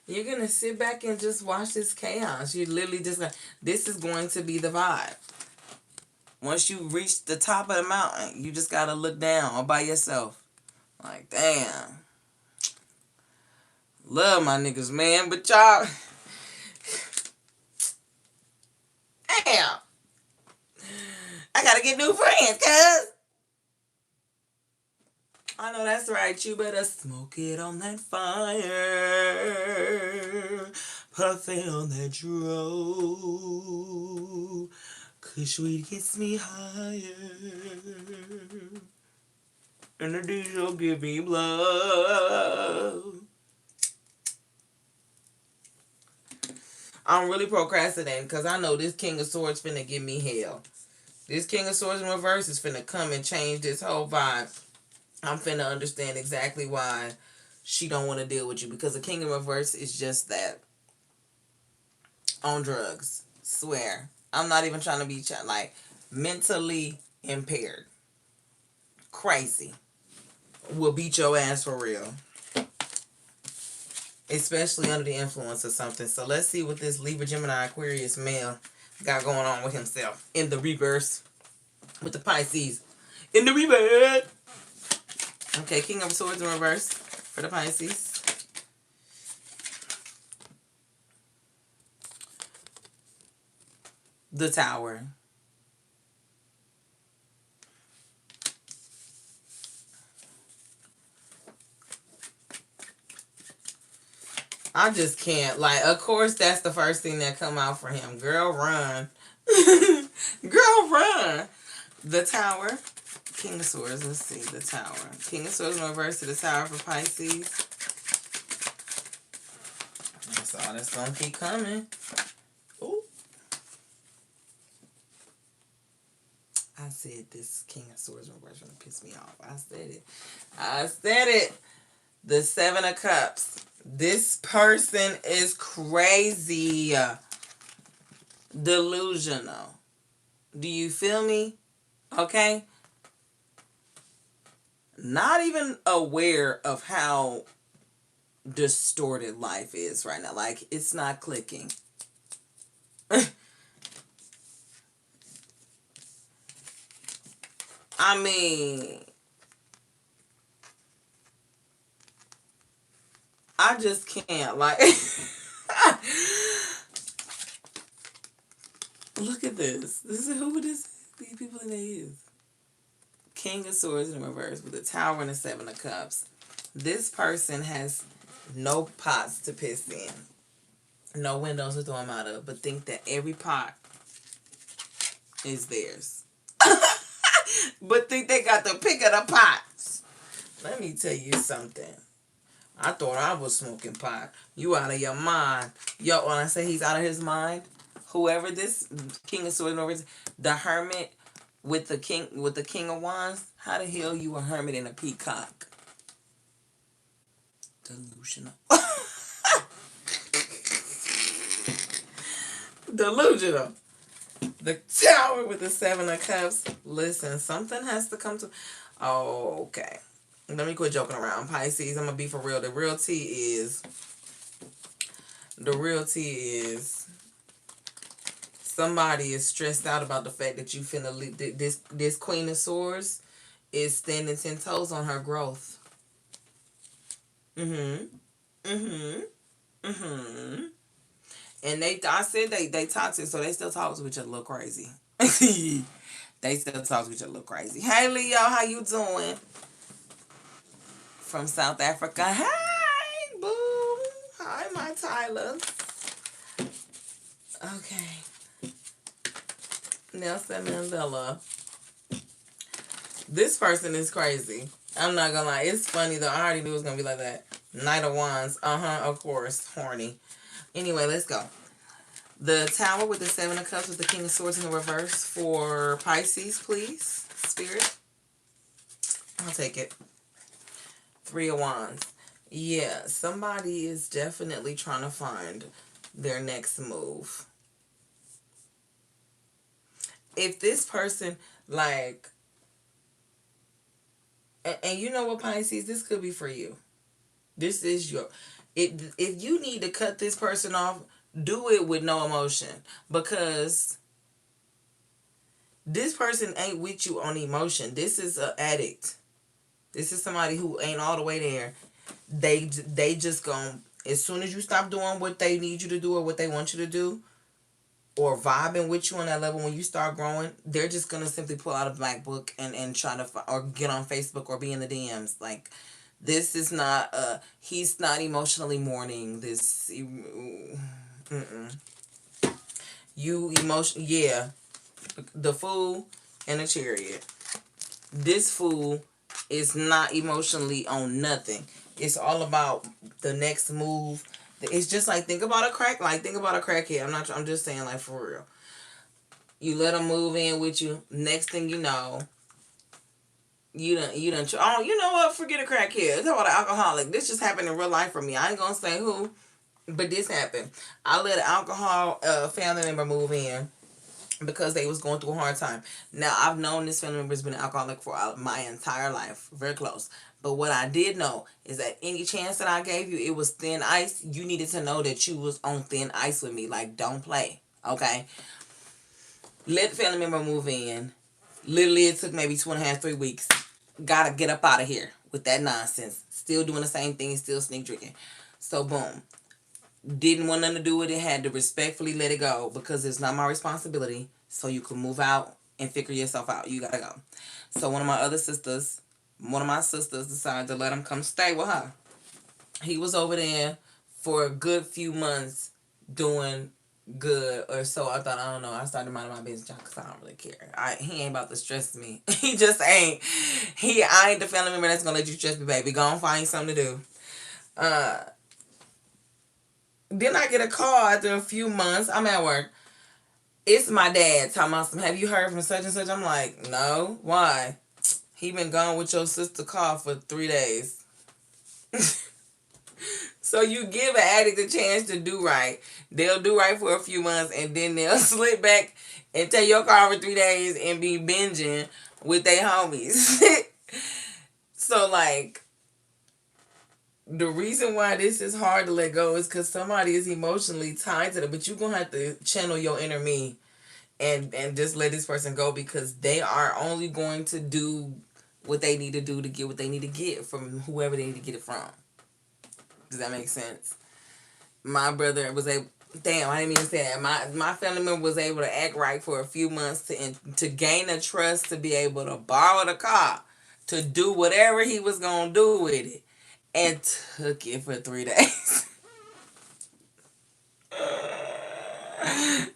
You're gonna sit back and just watch this chaos. You're literally just gonna, this is going to be the vibe. Once you reach the top of the mountain, you just gotta look down all by yourself. Like, damn. Love my niggas, man, but y'all, damn. I gotta get new friends, cuz. I know that's right. You better smoke it on that fire. Puff it on that dro. Cause sweet gets me higher. And the diesel give me blood. I'm really procrastinating because I know this King of Swords finna give me hell. This King of Swords in reverse is finna come and change this whole vibe. I'm finna understand exactly why she don't want to deal with you. Because the King in reverse is just that. On drugs. Swear. I'm not even trying to be like mentally impaired. Crazy. Will beat your ass for real. Especially under the influence of something. So let's see what this Libra, Gemini, Aquarius male got going on with himself. In the reverse. With the Pisces. In the reverse. Okay, King of Swords in reverse for the Pisces. The Tower. I just can't. Like, of course, that's the first thing that come out for him. Girl, run. Girl, run. The Tower. King of Swords. Let's see. The Tower. King of Swords in reverse to the Tower for Pisces. That's all that's going to keep coming. Ooh. I said this King of Swords in reverse going to piss me off. I said it. I said it. The Seven of Cups. This person is crazy. Delusional. Do you feel me? Okay? Not even aware of how distorted life is right now. Like, it's not clicking. I mean, I just can't. Like, Look at this. This is who this is. These people that they is. King of Swords in reverse with the Tower and the Seven of Cups. This person has no pots to piss in, no windows to throw them out of, but think that every pot is theirs. But think they got the pick of the pots. Let me tell you something. I thought I was smoking pot. You out of your mind. Yo, when I say he's out of his mind, whoever this King of Swords, the Hermit with the King of Wands, how the hell you a hermit and a peacock? Delusional. Delusional. The Tower with the Seven of Cups. Listen, something has to come to... Oh, okay. Let me quit joking around. Pisces, I'm going to be for real. The real tea is... Somebody is stressed out about the fact that you finna leave. This Queen of Swords is standing 10 toes on her growth. And I said they toxic, so they still talk to each other a little crazy. They still talk to each other a little crazy. Hey, Leo, how you doing? From South Africa. Hey, boo. Hi, my Tyler. Okay. Nelson Mandela. This person is crazy. I'm not gonna lie. It's funny though. I already knew it was gonna be like that. Knight of Wands. Of course. Horny. Anyway, let's go. The Tower with the Seven of Cups with the King of Swords in the reverse for Pisces, please. Spirit. I'll take it. Three of Wands. Yeah, somebody is definitely trying to find their next move. If this person, like, and you know what, Pisces, this could be for you. This is your, if you need to cut this person off, do it with no emotion, because this person ain't with you on emotion. This is an addict. This is somebody who ain't all the way there. They just gonna, as soon as you stop doing what they need you to do or what they want you to do, or vibing with you on that level, when you start growing, they're just gonna simply pull out a black book and try to, or get on Facebook or be in the DMs. Like, this is not he's not emotionally mourning this. You emotion, yeah. The Fool and the Chariot. This fool is not emotionally on nothing. It's all about the next move. It's just like, think about a crackhead. I'm just saying, like, for real. You let them move in with you. Next thing you know, you done. Oh, you know what? Forget a crackhead. Talk about an alcoholic. This just happened in real life for me. I ain't gonna say who, but this happened. I let an alcohol family member move in because they was going through a hard time. Now, I've known this family member has been an alcoholic for my entire life. Very close. But what I did know is that any chance that I gave you, it was thin ice. You needed to know that you was on thin ice with me. Like, don't play. Okay? Let the family member move in. Literally, it took maybe 2.5, 3 weeks. Gotta get up out of here with that nonsense. Still doing the same thing. Still sneak drinking. So, boom. Didn't want nothing to do with it. Had to respectfully let it go because it's not my responsibility. So you can move out and figure yourself out. You gotta go. So one of my sisters decided to let him come stay with her. He was over there for a good few months doing good or so. I thought, I don't know. I started minding my business because I don't really care. He ain't about to stress me. He just ain't. I ain't the family member that's gonna let you stress me, baby. Go and find something to do. Then I get a call after a few months. I'm at work. It's my dad talking about some, have you heard from such and such? I'm like, no. Why? He been gone with your sister car for 3 days. So you give an addict a chance to do right. They'll do right for a few months and then they'll slip back and take your car for 3 days and be binging with their homies. So, like, the reason why this is hard to let go is because somebody is emotionally tied to them. But you're going to have to channel your inner me and just let this person go, because they are only going to do what they need to do to get what they need to get from whoever they need to get it from. Does that make sense? My brother was able Damn, I didn't mean to say that. My family member was able to act right for a few months to gain the trust to be able to borrow the car, to do whatever he was gonna do with it, and took it for 3 days.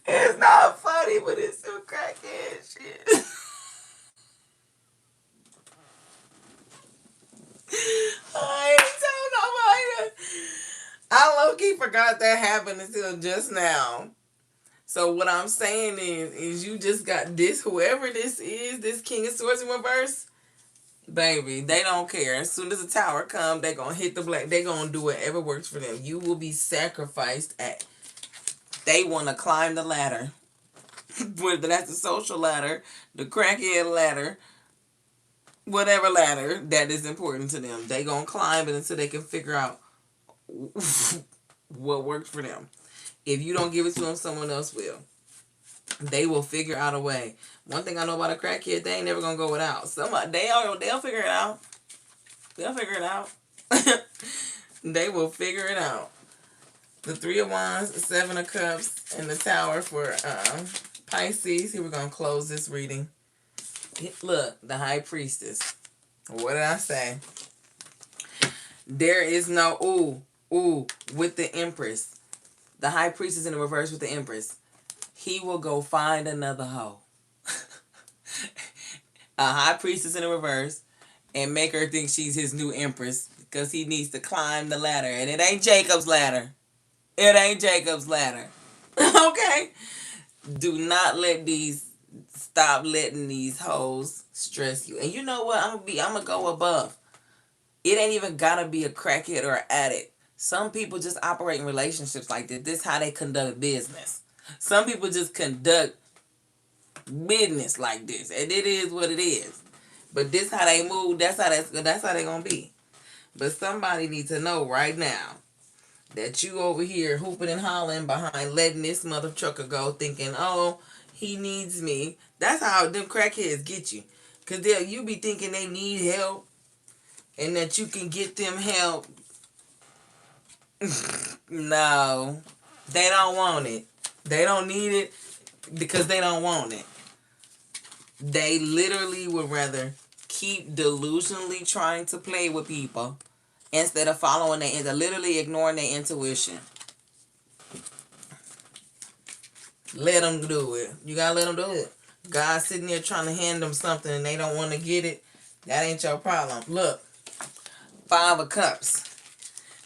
It's not funny, but it's some crackhead shit. I ain't told nobody that. I low-key forgot that happened until just now. So what I'm saying is you just got this, whoever this is, this King of Swords in reverse, baby, they don't care. As soon as the tower come, they gonna hit the black. They gonna do whatever works for them. You will be sacrificed at. They want to climb the ladder, whether that's the social ladder, the crackhead ladder, whatever ladder that is important to them. They gonna climb it until they can figure out what works for them. If you don't give it to them, someone else will. They will figure out a way. One thing I know about a crackhead, they ain't never gonna go without. Somebody they'll figure it out. They'll figure it out. They will figure it out. The Three of Wands, the Seven of Cups, and the Tower for Pisces. Here we're gonna close this reading. Look, the High Priestess. What did I say? There is no with the Empress. The High Priestess in the reverse with the Empress. He will go find another hoe. A High Priestess in the reverse and make her think she's his new Empress because he needs to climb the ladder. And it ain't Jacob's ladder. It ain't Jacob's ladder. Okay? Do not stop letting these hoes stress you. And you know what? I'm gonna go above. It ain't even gotta be a crackhead or an addict. Some people just operate in relationships like this. This is how they conduct business. Some people just conduct business like this, and it is what it is. But this how they move. That's how they gonna be. But somebody needs to know right now that you over here hooping and hollering behind letting this mother trucker go, thinking, oh, he needs me. That's how them crackheads get you, cause you be thinking they need help, and that you can get them help. No, they don't want it. They don't need it because they don't want it. They literally would rather keep delusionally trying to play with people instead of following literally ignoring their intuition. Let them do it. You gotta let them do it. God sitting there trying to hand them something and they don't want to get it. That ain't your problem. Look, Five of Cups.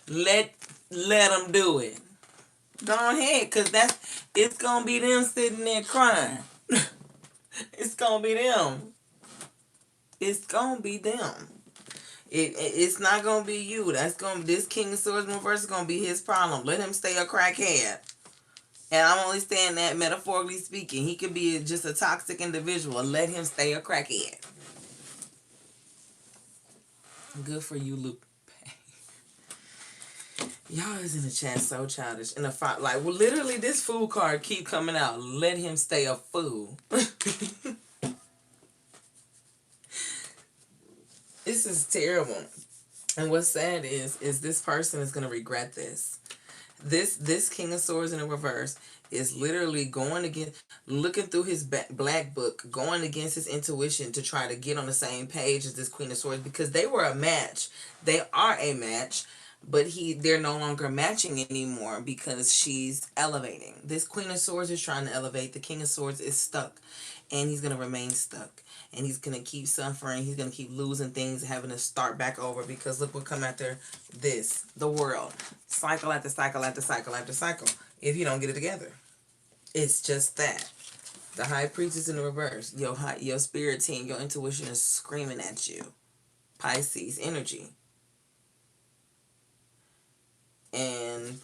Let them do it. Go ahead, cause it's gonna be them sitting there crying. It's gonna be them. It's gonna be them. It's not gonna be you. This King of Swords in reverse is gonna be his problem. Let him stay a crackhead. And I'm only saying that metaphorically speaking. He could be just a toxic individual. Let him stay a crackhead. Good for you, Luke. Y'all is in the chat so childish. In the fight, like, well, literally, this fool card keep coming out. Let him stay a fool. This is terrible. And what's sad is this person is gonna regret this. This King of Swords in the reverse is literally going against, looking through his black book, going against his intuition to try to get on the same page as this Queen of Swords, because they were a match. They are a match. But they're no longer matching anymore because she's elevating. This Queen of Swords is trying to elevate. The King of Swords is stuck. And he's going to remain stuck. And he's going to keep suffering. He's going to keep losing things, having to start back over. Because look what come after this. The world. Cycle after cycle after cycle after cycle. If you don't get it together. It's just that. The High Priestess in the reverse. Your spirit team, your intuition is screaming at you. Pisces energy. And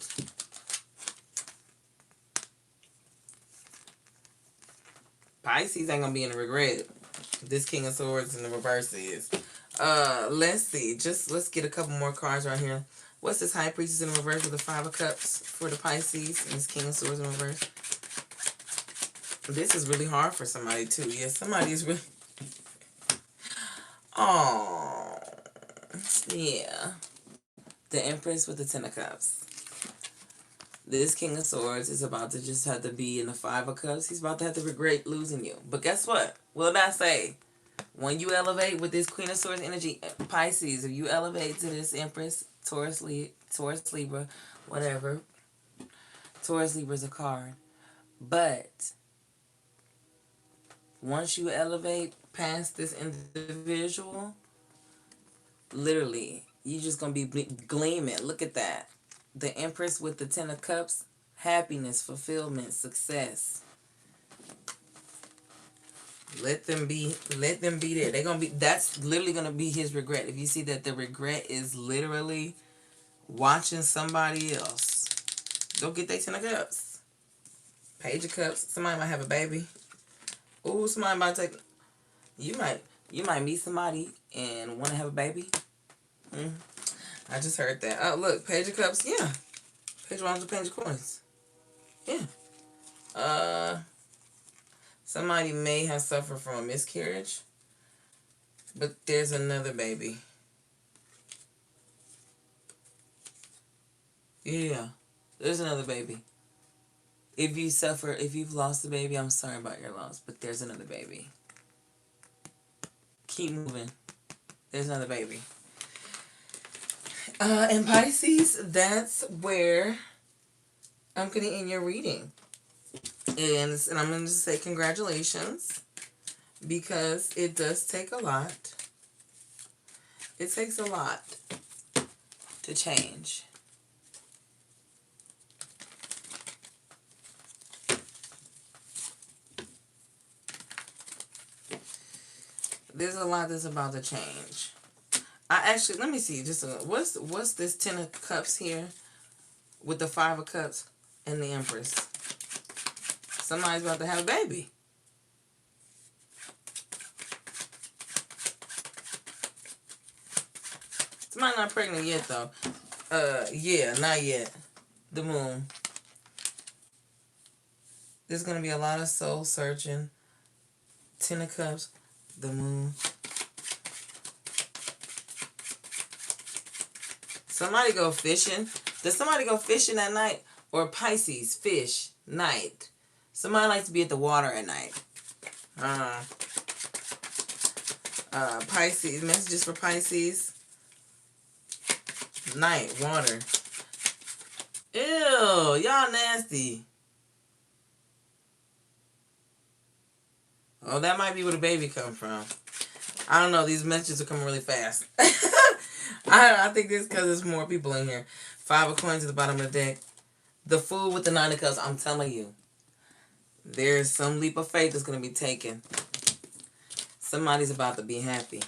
Pisces ain't gonna be in regret. This King of Swords in the reverse is. Let's see. Let's get a couple more cards right here. What's this High Priestess in the reverse with the Five of Cups for the Pisces and this King of Swords in reverse? This is really hard for somebody too. Yeah, somebody is really. Oh, yeah. The Empress with the Ten of Cups. This King of Swords is about to just have to be in the Five of Cups. He's about to have to regret losing you. But guess what? Will I say? When you elevate with this Queen of Swords energy, Pisces, if you elevate to this Empress, Taurus, Libra, whatever. Taurus, Libra is a card. But once you elevate past this individual, literally, you're just going to be gleaming. Look at that. The Empress with the Ten of Cups, happiness, fulfillment, success. Let them be there. They're gonna be, that's literally gonna be his regret. If you see that the regret is literally watching somebody else. Go get their Ten of Cups. Page of Cups. Somebody might have a baby. Ooh, somebody might take, you might meet somebody and want to have a baby. I just heard that. Oh, look, Page of Cups. Yeah. Page of Wands and Page of Coins. Yeah. Somebody may have suffered from a miscarriage, but there's another baby. Yeah, there's another baby. If you've lost a baby, I'm sorry about your loss, but there's another baby. Keep moving. There's another baby. And Pisces, that's where I'm going to end your reading. And I'm going to say congratulations, because it does take a lot. It takes a lot to change. There's a lot that's about to change. Let me see. What's this Ten of Cups here with the Five of Cups and the Empress? Somebody's about to have a baby. Somebody's not pregnant yet, though. Yeah, not yet. The Moon. There's going to be a lot of soul searching. Ten of Cups. The Moon. Somebody go fishing. Does somebody go fishing at night? Or Pisces, fish, night. Somebody likes to be at the water at night. Pisces, messages for Pisces. Night, water. Ew, y'all nasty. Oh, that might be where the baby come from. I don't know. These messages are coming really fast. I think it's because there's more people in here. Five of Coins at the bottom of the deck. The Fool with the Nine of Cups. I'm telling you. There's some leap of faith that's going to be taken. Somebody's about to be happy.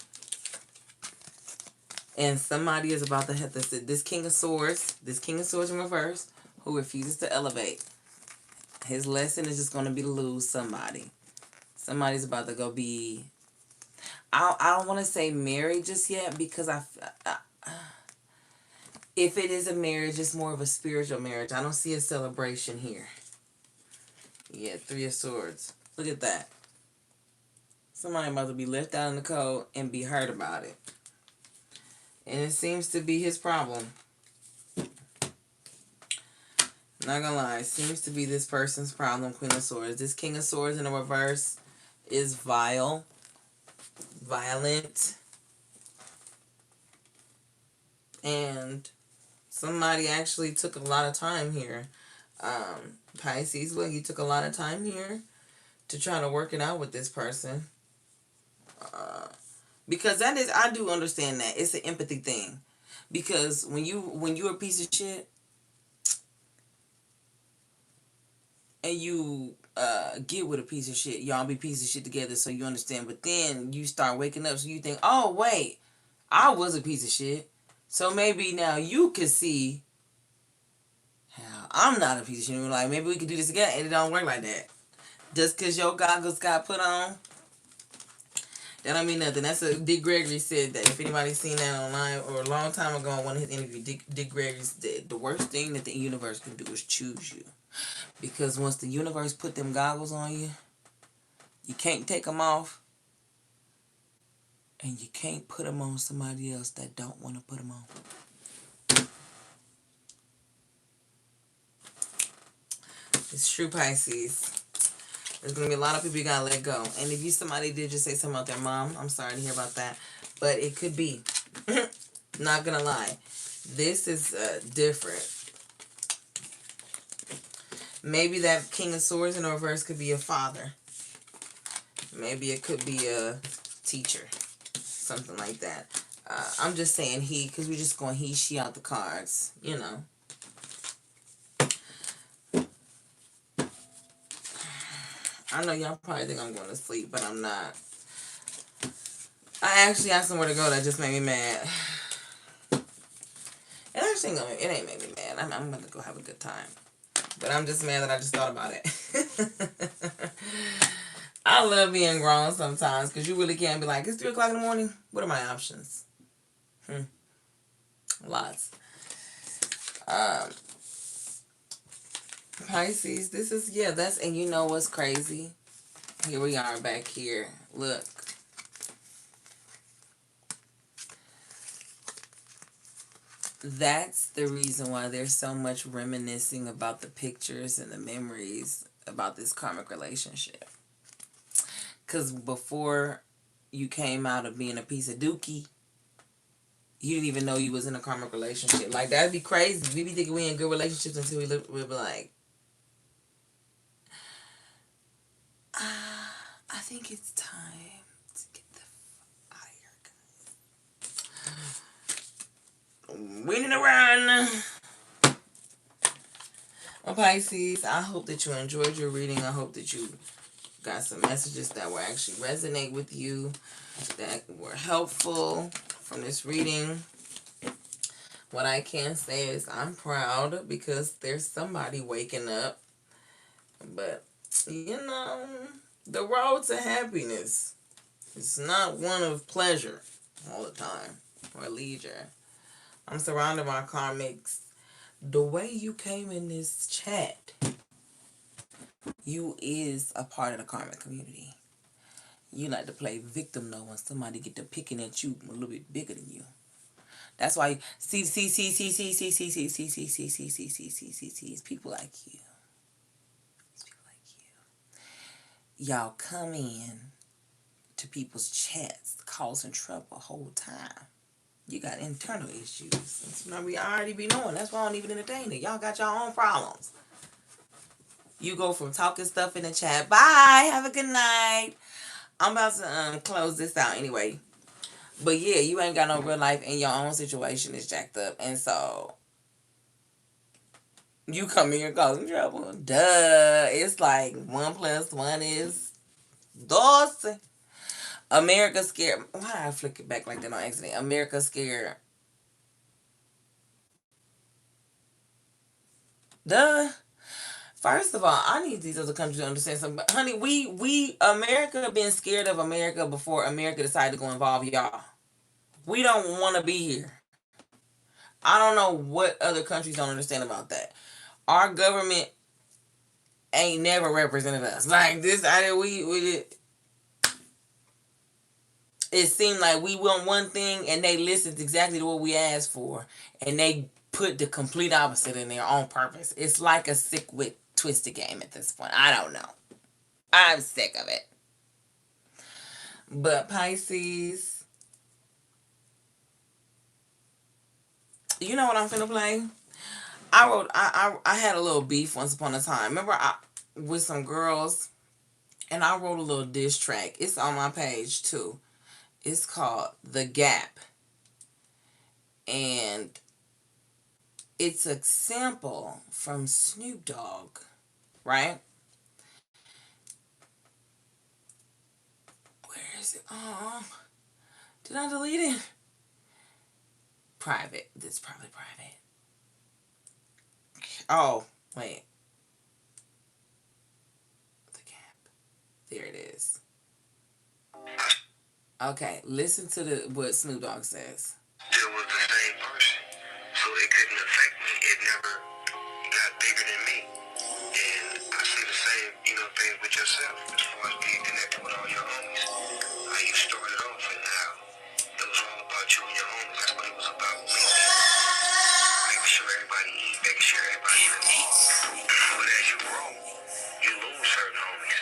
And somebody is about to have this King of Swords in reverse, who refuses to elevate. His lesson is just going to be to lose somebody. Somebody's about to go be... I don't want to say married just yet, because if it is a marriage, it's more of a spiritual marriage. I don't see a celebration here. Yeah, Three of Swords. Look at that. Somebody about to be left out in the cold and be hurt about it. And it seems to be his problem. Not gonna lie, it seems to be this person's problem, Queen of Swords. This King of Swords in the reverse is vile, violent, and somebody actually took a lot of time here. Pisces, look, you took a lot of time here to try to work it out with this person. Because that is, I do understand that. It's an empathy thing. Because when you're a piece of shit and you get with a piece of shit, y'all be pieces of shit together, so you understand. But then you start waking up, so you think, oh wait, I was a piece of shit, so maybe now you can see how I'm not a piece of shit. And we're like, maybe we could do this again, and it don't work like that. Just because your goggles got put on, that don't mean nothing. That's what Dick Gregory said. That if anybody's seen that online or a long time ago in one of his interviews, Dick Gregory said the worst thing that the universe can do is choose you. Because once the universe put them goggles on you, you can't take them off. And you can't put them on somebody else that don't want to put them on. It's true, Pisces. There's going to be a lot of people you got to let go. And if you somebody did just say something about their mom, I'm sorry to hear about that. But it could be. Not going to lie. This is different. Maybe that King of Swords in the reverse could be a father. Maybe it could be a teacher. Something like that. I'm just saying he, because we're just going he, she out the cards. You know. I know y'all probably think I'm going to sleep, but I'm not. I actually have somewhere to go that just made me mad. It actually it ain't made me mad. I'm going to go have a good time. But I'm just mad that I just thought about it. I love being grown sometimes because you really can't be like, it's 3 o'clock in the morning. What are my options? Lots. Pisces, this is, yeah, that's, and you know what's crazy? Here we are back here. Look. That's the reason why there's so much reminiscing about the pictures and the memories about this karmic relationship. Because before you came out of being a piece of dookie, you didn't even know you was in a karmic relationship. Like, that'd be crazy. We be thinking we in good relationships until we'll be like, I think it's time to get the fuck out of here, guys. We need to run. Well, Pisces, I hope that you enjoyed your reading. I hope that you got some messages that will actually resonate with you, that were helpful from this reading. What I can say is I'm proud because there's somebody waking up. But, you know, the road to happiness is not one of pleasure all the time or leisure. I'm surrounded by karmics. The way you came in this chat, you is a part of the karmic community. You like to play victim though when somebody get to picking at you a little bit bigger than you. That's why see it's people like you. It's people like you. Y'all come in to people's chats causing trouble the whole time. You got internal issues. Now we already be knowing. That's why I don't even entertain it. Y'all got your own problems. You go from talking stuff in the chat. Bye. Have a good night. I'm about to close this out anyway. But yeah, you ain't got no real life and your own situation is jacked up. And so you come in here causing trouble. Duh. It's like 1 + 1 is 12. America scared. Why did I flick it back like that on accident? America scared. Duh. First of all, I need these other countries to understand something. Honey, we America been scared of America before America decided to go involve y'all. We don't want to be here. I don't know what other countries don't understand about that. Our government ain't never represented us like this. It seemed like we want one thing and they listened exactly to what we asked for, and they put the complete opposite in there on purpose. It's like a sick with twisted game at this point. I don't know. I'm sick of it. But Pisces, you know what I'm finna play? I had a little beef once upon a time. Remember with some girls, and I wrote a little diss track. It's on my page too. It's called The Gap. And it's a sample from Snoop Dogg, right? Where is it? Oh, did I delete it? Private. This is probably private. Oh, wait. The Gap. There it is. Okay, listen to what Snoop Dogg says. It was the same person, so it couldn't affect me. It never got bigger than me. And I see the same, thing with yourself as far as being connected with all your homies. How you started off and how it was all about you and your homies. That's what it was about me. Making sure everybody eat, making sure everybody eats. But as you grow, you lose certain homies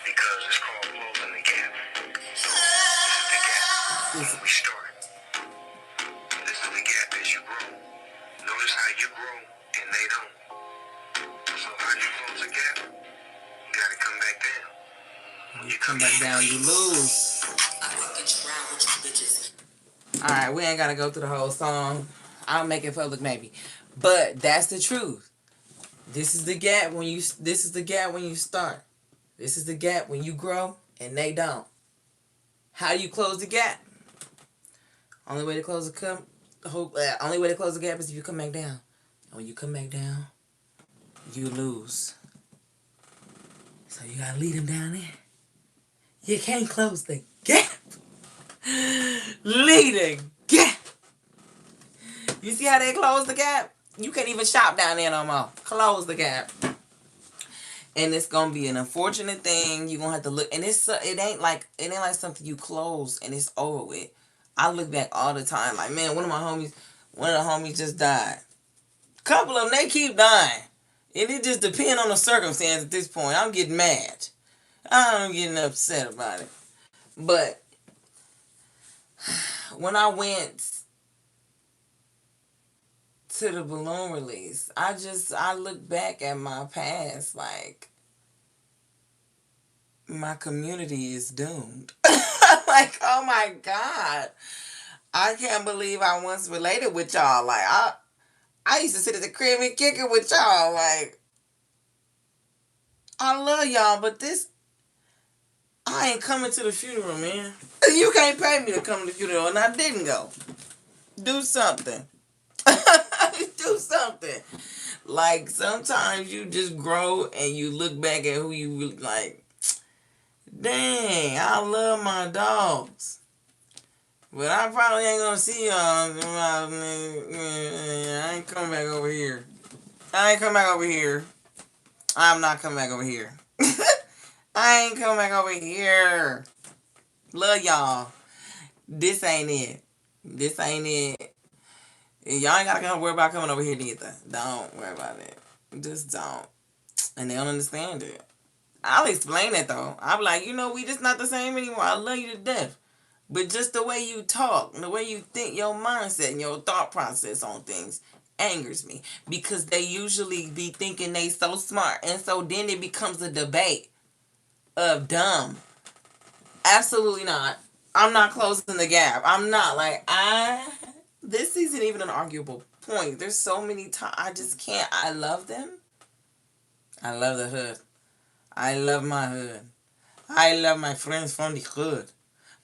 because it's called closing the gap. So this is the gap when we start. This is the gap as you grow. Notice how you grow and they don't. So how do you close the gap? You gotta come back down. When you come back down, you lose. Alright, we ain't gotta go through the whole song. I'll make it public maybe. But that's the truth. This is the gap when you start. This is the gap when you grow and they don't. How do you close the gap? Only way to close the gap is if you come back down. And when you come back down, you lose. So you gotta lead them down there. You can't close the gap. Lead the gap. You see how they close the gap? You can't even shop down there no more. Close the gap. And it's gonna be an unfortunate thing. You're gonna have to look, and it ain't like something you close and it's over with. I look back all the time, like, man, one of the homies just died. A couple of them, they keep dying. And it just depends on the circumstance at this point. I'm getting mad. I'm getting upset about it. But when I went to the balloon release, I look back at my past like my community is doomed. Like, oh my God. I can't believe I once related with y'all. Like, I used to sit at the crib and kick it with y'all. Like, I love y'all, but I ain't coming to the funeral, man. You can't pay me to come to the funeral, and I didn't go. Do something. Do something. Like, sometimes you just grow and you look back at who you really like. Dang, I love my dogs. But I probably ain't gonna see y'all. I ain't coming back over here. I'm not coming back over here. I ain't coming back over here. Love y'all. This ain't it. Y'all ain't gotta worry about coming over here neither. Don't worry about it. Just don't. And they don't understand it. I'll explain it though. I'll be like, we just not the same anymore. I love you to death. But just the way you talk, the way you think, your mindset and your thought process on things angers me. Because they usually be thinking they so smart. And so then it becomes a debate of dumb. Absolutely not. I'm not closing the gap. I'm not. This isn't even an arguable point. There's so many times I just can't. I love them. I love the hood. I love my hood. I love my friends from the hood.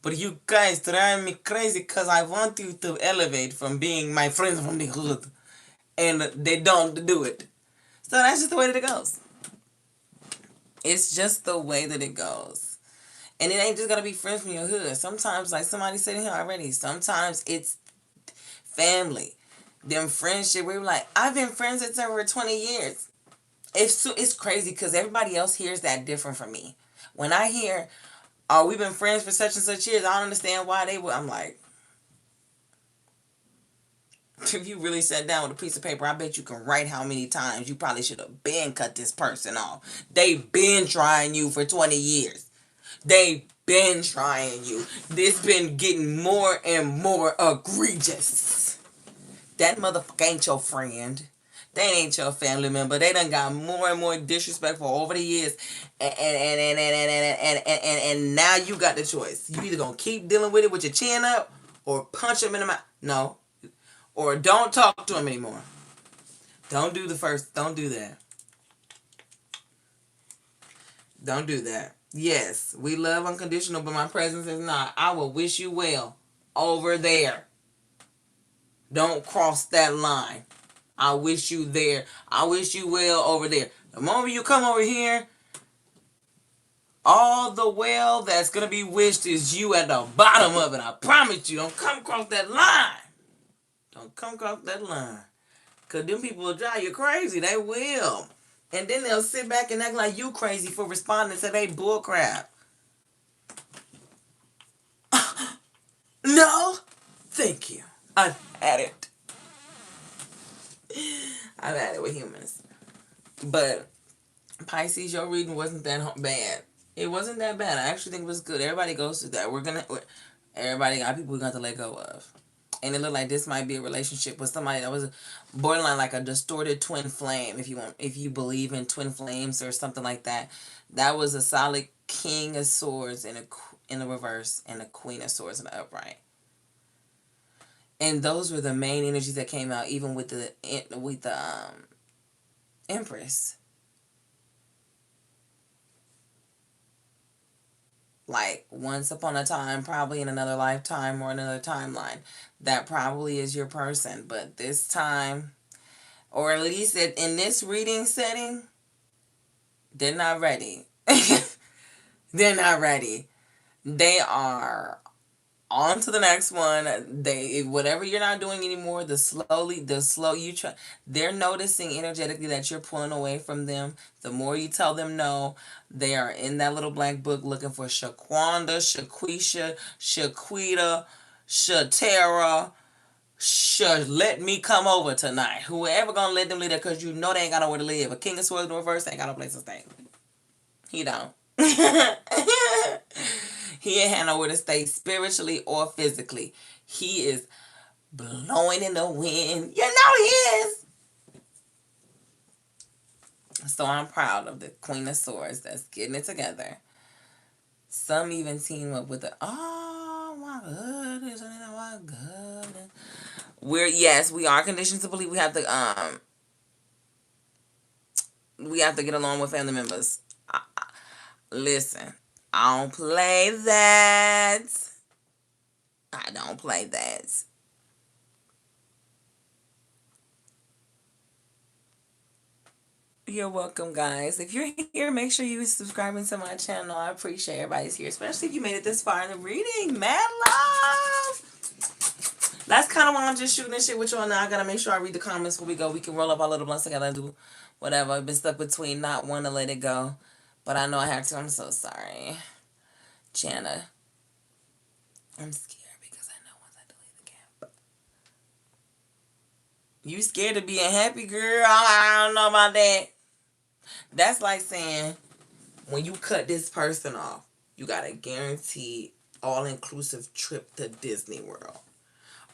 But you guys drive me crazy because I want you to elevate from being my friends from the hood. And they don't do it. So that's just the way that it goes. It's just the way that it goes. And it ain't just going to be friends from your hood. Sometimes, like somebody said here already, sometimes it's family. Them friendship where you're like, I've been friends with them for 20 years. It's crazy because everybody else hears that different from me. When I hear, oh, we've been friends for such and such years, I don't understand why they would. I'm like, if you really sat down with a piece of paper, I bet you can write how many times you probably should have been cut this person off. They've been trying you for 20 years. They've been trying you. This been getting more and more egregious. That motherfucker ain't your friend. They ain't your family member. They done got more and more disrespectful over the years. And now you got the choice. You either gonna keep dealing with it with your chin up or punch him in the mouth. No. Or don't talk to him anymore. Don't do that. Don't do that. Yes, we love unconditional, but my presence is not. I will wish you well over there. Don't cross that line. I wish you there. I wish you well over there. The moment you come over here, all the well that's going to be wished is you at the bottom of it. I promise you. Don't come across that line. Don't come across that line. Because them people will drive you crazy. They will. And then they'll sit back and act like you crazy for responding to they bullcrap. No, thank you. I've had it. I've had it with humans. But Pisces, your reading wasn't that bad. It wasn't that bad. I actually think it was good. Everybody goes through that. Everybody got people we got to let go of. And it looked like this might be a relationship with somebody that was borderline like a distorted twin flame. If you believe in twin flames or something like that, that was a solid King of Swords in the reverse and a Queen of Swords in the upright. And those were the main energies that came out, even with the Empress. Like once upon a time, probably in another lifetime or another timeline, that probably is your person. But this time, or at least in this reading setting, they're not ready. They're not ready. They are on to the next one. Whatever you're not doing anymore, the slow you try, they're noticing energetically that you're pulling away from them. The more you tell them no, they are in that little black book looking for Shaquanda, Shaquisha, Shaquita, Shatera. Let me come over tonight. Whoever gonna let them live there, because you know they ain't got nowhere to live. A King of Swords in reverse ain't got no place to stay. He don't. He ain't had nowhere to stay spiritually or physically. He is blowing in the wind. You know he is. So I'm proud of the Queen of Swords that's getting it together. Some even team up with the oh my goodness, oh my goodness. We are conditioned to believe we have to get along with family members. Listen, I don't play that. I don't play that. You're welcome, guys. If you're here, make sure you subscribing to my channel. I appreciate everybody's here, especially if you made it this far in the reading. Mad love. That's kind of why I'm just shooting this shit with y'all now. I gotta make sure I read the comments before we go. We can roll up our little blunts together and do whatever. I've been stuck between not wanting to let it go, but I know I have to. I'm so sorry, Jana. I'm scared because I know once I delete the gap. You scared of being happy, girl? I don't know about that. That's like saying when you cut this person off, you got a guaranteed all-inclusive trip to Disney World.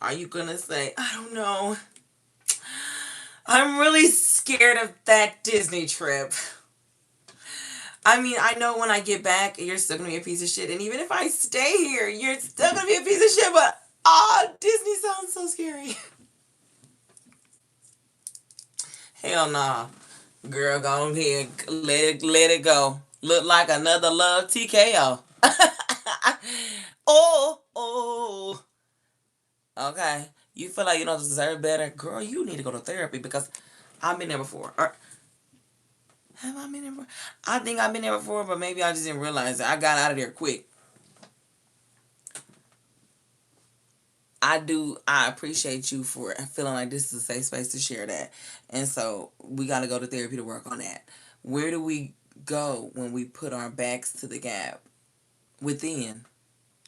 Are you gonna say, I don't know, I'm really scared of that Disney trip? I mean, I know when I get back, you're still gonna be a piece of shit. And even if I stay here, you're still gonna be a piece of shit. But, Disney sounds so scary. Hell nah. Girl, go ahead. Let it go. Look like another love TKO. Oh. Okay. You feel like you don't deserve better? Girl, you need to go to therapy because I've been there before. Have I been there before? I think I've been there before, but maybe I just didn't realize it. I got out of there quick. I appreciate you for feeling like this is a safe space to share that. And so we got to go to therapy to work on that. Where do we go when we put our backs to the gap? Within.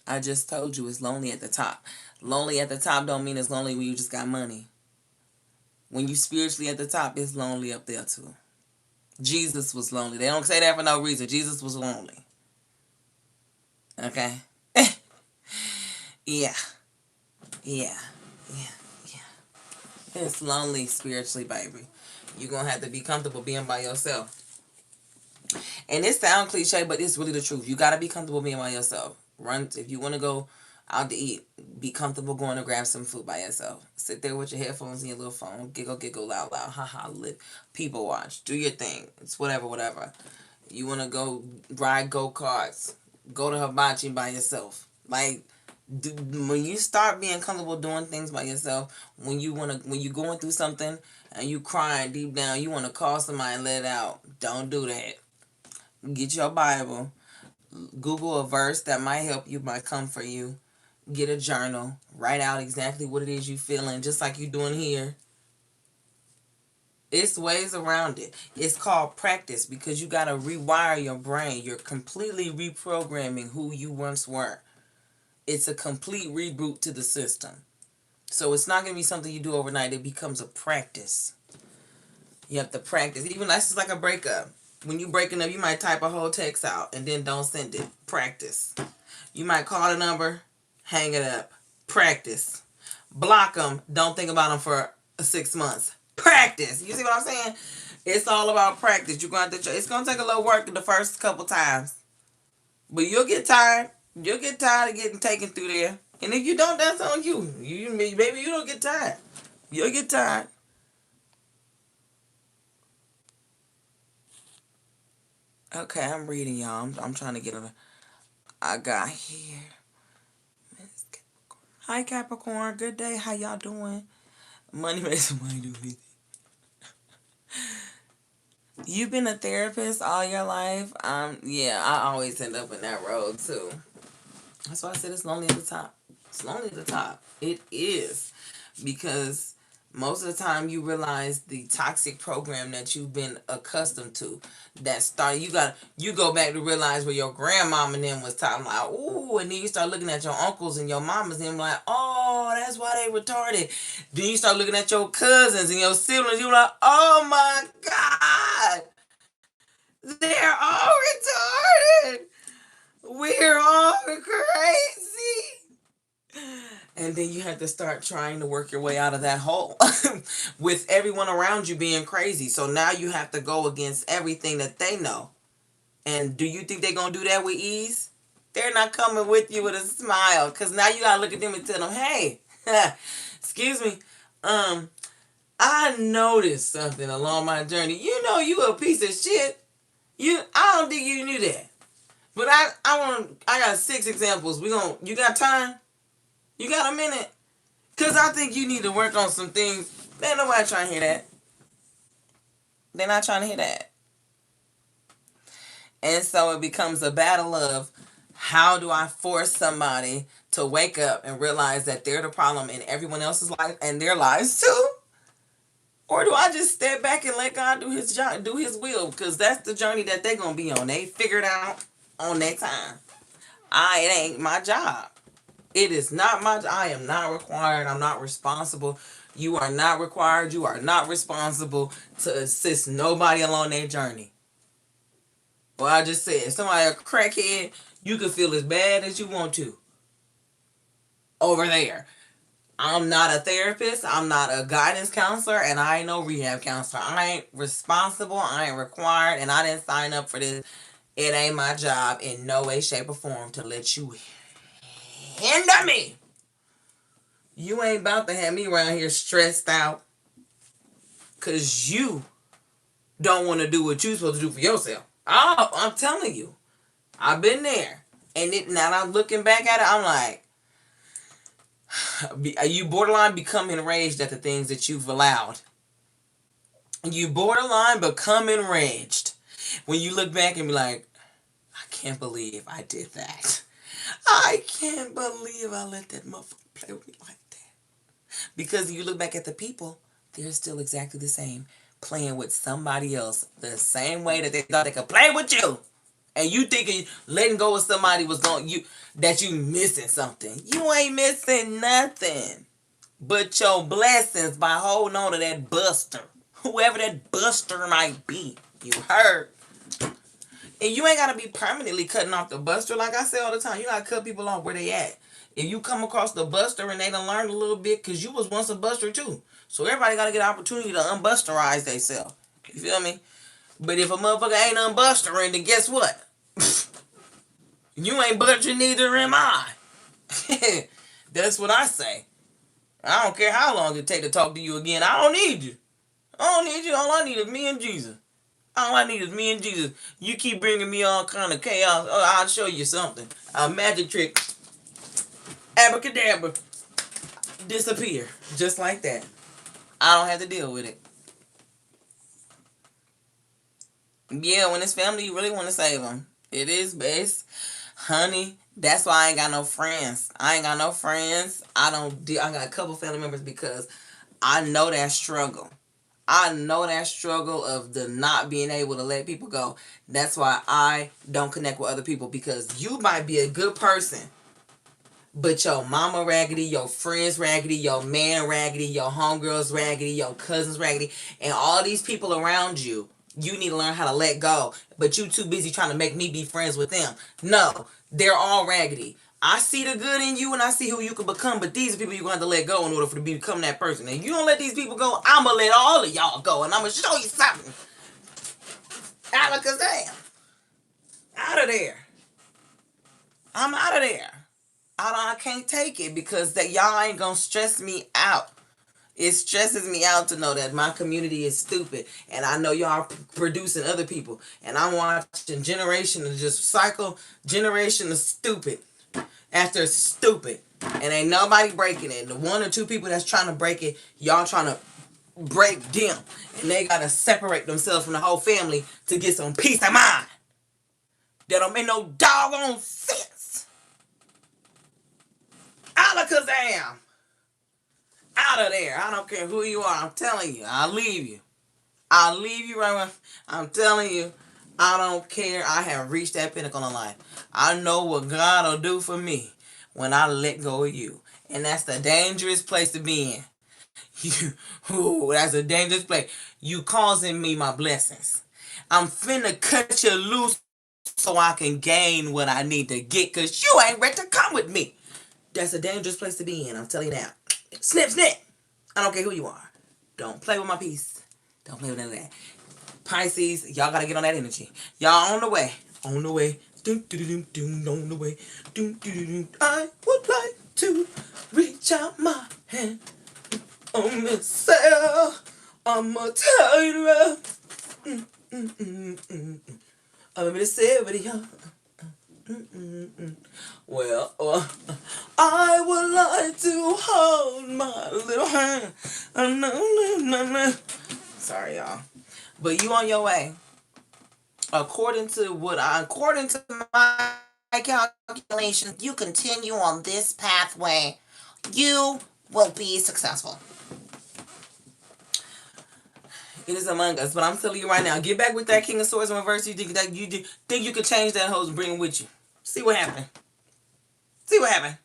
I just told you it's lonely at the top. Lonely at the top don't mean it's lonely when you just got money. When you spiritually at the top, it's lonely up there too. Jesus was lonely. They don't say that for no reason. Jesus was lonely. Okay? Yeah. Yeah. Yeah. Yeah. It's lonely spiritually, baby. You're going to have to be comfortable being by yourself. And it sounds cliche, but it's really the truth. You got to be comfortable being by yourself. If you want to go out to eat, be comfortable going to grab some food by yourself. Sit there with your headphones and your little phone. Giggle, loud, haha, people watch. Do your thing. It's whatever. You want to go ride go-karts, go to hibachi by yourself. Like, when you start being comfortable doing things by yourself, when you're going through something and you crying deep down, you want to call somebody and let it out. Don't do that. Get your Bible. Google a verse that might help you, might comfort you. Get a journal. Write out exactly what it is you feeling, just like you doing here. It's ways around it. It's called practice because you got to rewire your brain. You're completely reprogramming who you once were. It's a complete reboot to the system. So it's not going to be something you do overnight. It becomes a practice. You have to practice. Even that's just like a breakup. When you breaking up, you might type a whole text out and then don't send it. Practice. You might call the number, hang it up. Practice. Block them. Don't think about them for 6 months. Practice. You see what I'm saying? It's all about practice. You're going to. It's going to take a little work the first couple times, but you'll get tired. You'll get tired of getting taken through there. And if you don't, that's on you. Maybe you don't get tired. You'll get tired. Okay, I'm reading y'all. I'm trying to get a. I got here. Hi Capricorn. Good day. How y'all doing? Money makes money do anything. You've been a therapist all your life. Yeah, I always end up in that road too. That's why I said it's lonely at the top. It's lonely at the top. It is. Because most of the time you realize the toxic program that you've been accustomed to that started, you go back to realize where your grandmama and them was talking like, ooh, and then you start looking at your uncles and your mamas and them like, oh, that's why they retarded. Then you start looking at your cousins and your siblings, you're like, oh my God, they're all retarded. We're all crazy. And then you have to start trying to work your way out of that hole with everyone around you being crazy. So now you have to go against everything that they know. And do you think they're going to do that with ease? They're not coming with you with a smile, because now you got to look at them and tell them, hey, excuse me, I noticed something along my journey. You know you a piece of shit. I don't think you knew that. But I got 6 examples. You got time? You got a minute? Because I think you need to work on some things. Ain't nobody trying to hear that. They're not trying to hear that. And so it becomes a battle of, how do I force somebody to wake up and realize that they're the problem in everyone else's life and their lives too? Or do I just step back and let God do his job, do his will? Because that's the journey that they're going to be on. They figured out on their time. It ain't my job. It is not my. I am not required. I'm not responsible. You are not required. You are not responsible to assist nobody along their journey. Well, I just said, if somebody a crackhead, you can feel as bad as you want to. Over there. I'm not a therapist. I'm not a guidance counselor. And I ain't no rehab counselor. I ain't responsible. I ain't required. And I didn't sign up for this. It ain't my job in no way, shape, or form to let you hinder me. You ain't about to have me around here stressed out because you don't want to do what you're supposed to do for yourself. Oh, I'm telling you. I've been there. And now I'm looking back at it, I'm like, you borderline become enraged at the things that you've allowed. You borderline become enraged when you look back and be like, I can't believe I did that. I can't believe I let that motherfucker play with me like that. Because you look back at the people, they're still exactly the same, playing with somebody else the same way that they thought they could play with you. And you thinking letting go of somebody was that you missing something. You ain't missing nothing but your blessings by holding on to that buster. Whoever that buster might be. You heard? And you ain't got to be permanently cutting off the buster. Like I say all the time, you got to cut people off where they at. If you come across the buster and they done learned a little bit, because you was once a buster too. So everybody got to get an opportunity to unbusterize themselves. You feel me? But if a motherfucker ain't unbustering, then guess what? You ain't bustering, neither am I. That's what I say. I don't care how long it take to talk to you again. I don't need you. I don't need you. All I need is me and Jesus. All I need is me and Jesus. You keep bringing me all kind of chaos. Oh, I'll show you something. A magic trick. Abracadabra. Disappear. Just like that. I don't have to deal with it. Yeah, when it's family, you really want to save them. It is best. Honey, that's why I ain't got no friends. I ain't got no friends. I got a couple family members because I know that struggle. I know that struggle of the not being able to let people go. That's why I don't connect with other people, because you might be a good person, but your mama raggedy, your friends raggedy, your man raggedy, your homegirls raggedy, your cousins raggedy, and all these people around you You need to learn how to let go. But you too busy trying to make me be friends with them. No, they're all raggedy. I see the good in you and I see who you can become, but these are people you're going to have to let go in order for to become that person. And you don't let these people go, I'm going to let all of y'all go. And I'm going to show you something. Alakazam. Out of there. I'm out of there. I can't take it because that y'all ain't going to stress me out. It stresses me out to know that my community is stupid. And I know y'all producing other people. And I'm watching generation of just cycle, generation of stupid after stupid. And ain't nobody breaking it. The one or two people that's trying to break it, y'all trying to break them. And they got to separate themselves from the whole family to get some peace of mind. That don't make no doggone sense. Alakazam. Out of there. I don't care who you are. I'm telling you. I'll leave you. I'll leave you right now. I'm telling you. I don't care. I have reached that pinnacle in life. I know what God will do for me when I let go of you. And that's the dangerous place to be in. That's a dangerous place. You causing me my blessings. I'm finna cut you loose so I can gain what I need to get because you ain't ready to come with me. That's a dangerous place to be in. I'm telling you now. Snip, snip. I don't care who you are. Don't play with my peace. Don't play with none of that. Pisces, y'all gotta get on that energy. Y'all on the way. On the way. Doom, doom, doom, doom, on the way. Doom, doom, doom. I would like to reach out my hand on myself. I'ma tell you the I'm gonna say it, y'all. Well, I would like to hold my little hand. Sorry, y'all. But you on your way. According to my calculations, you continue on this pathway, you will be successful. It is among us, but I'm telling you right now, get back with that King of Swords in reverse. You think that you think you could change that hose and bring it with you. See what happened. See what happened.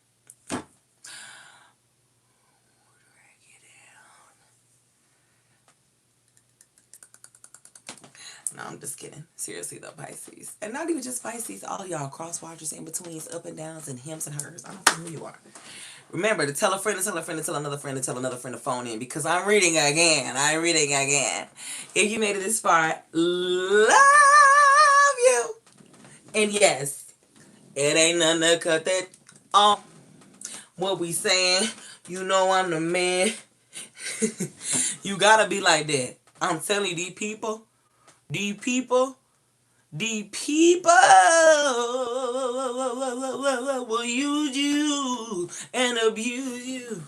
No, I'm just kidding. Seriously though, Pisces. And not even just Pisces, all y'all crosswatchers, in betweens, up and downs, and hims and hers. I don't know who you are. Remember to tell a friend, to tell a friend, to tell another friend, to tell another friend to phone in because I'm reading again. I'm reading again. If you made it this far, love you. And yes, it ain't nothing to cut that off. What we saying, you know I'm the man. You gotta be like that. I'm telling you, these people will use you and abuse you.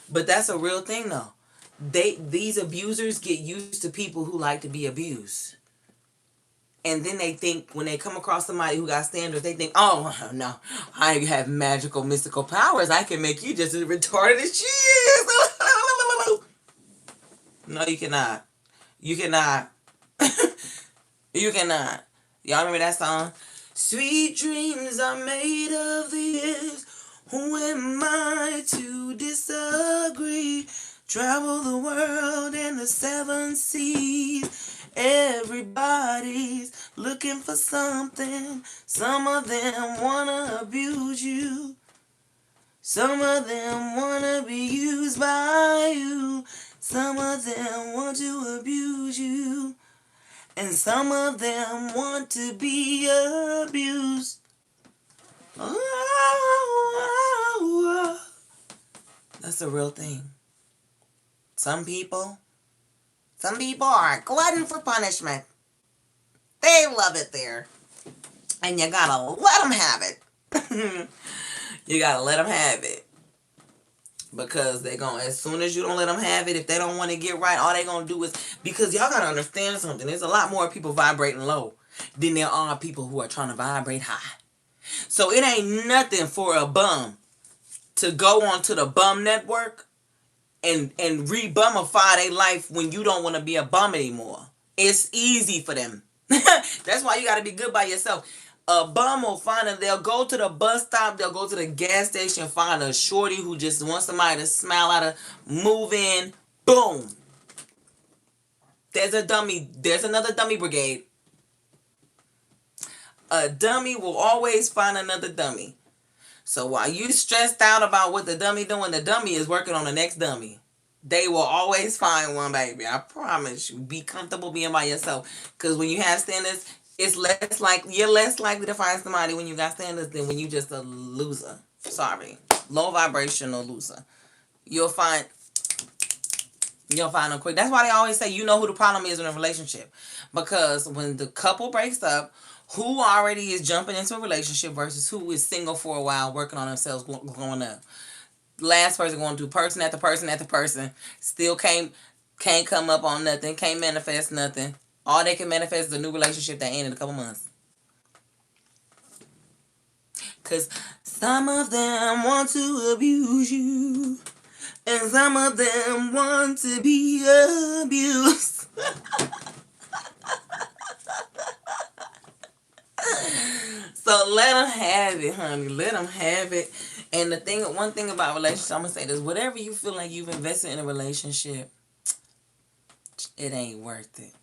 But that's a real thing though. These abusers get used to people who like to be abused. And then they think, when they come across somebody who got standards, they think, oh, no, I have magical, mystical powers. I can make you just as retarded as she is. No, you cannot. You cannot. You cannot. Y'all remember that song? Sweet dreams are made of these. Who am I to disagree? Travel the world and the seven seas. Everybody's looking for something. Some of them wanna abuse you. Some of them wanna be used by you. Some of them want to abuse you. And some of them want to be abused. That's a real thing. Some people are glutton for punishment. They love it there. And you gotta let them have it. You gotta let them have it. Because they gonna, as soon as you don't let them have it, if they don't want to get right, all they gonna do is, because y'all gotta understand something. There's a lot more people vibrating low than there are people who are trying to vibrate high. So it ain't nothing for a bum to go onto the bum network and re-bumify their life when you don't want to be a bum anymore. It's easy for them. That's why you got to be good by yourself. A bum will find them. They'll go to the bus stop. They'll go to the gas station, find a shorty who just wants somebody to smile at her, move in, boom. There's a dummy. There's another dummy brigade. A dummy will always find another dummy. So while you stressed out about what the dummy doing, the dummy is working on the next dummy. They will always find one, baby. I promise you. Be comfortable being by yourself. Because when you have standards, you're less likely to find somebody when you got standards than when you just a loser. Sorry. Low vibrational loser. You'll find them quick. That's why they always say you know who the problem is in a relationship. Because when the couple breaks up, who already is jumping into a relationship versus who is single for a while, working on themselves, growing up. Last person going to person after person after person, still can't come up on nothing, can't manifest nothing. All they can manifest is a new relationship that ends in a couple months. Cause some of them want to abuse you, and some of them want to be abused. So let them have it, honey. Let them have it. And one thing about relationships, I'm gonna say this: whatever you feel like you've invested in a relationship, it ain't worth it.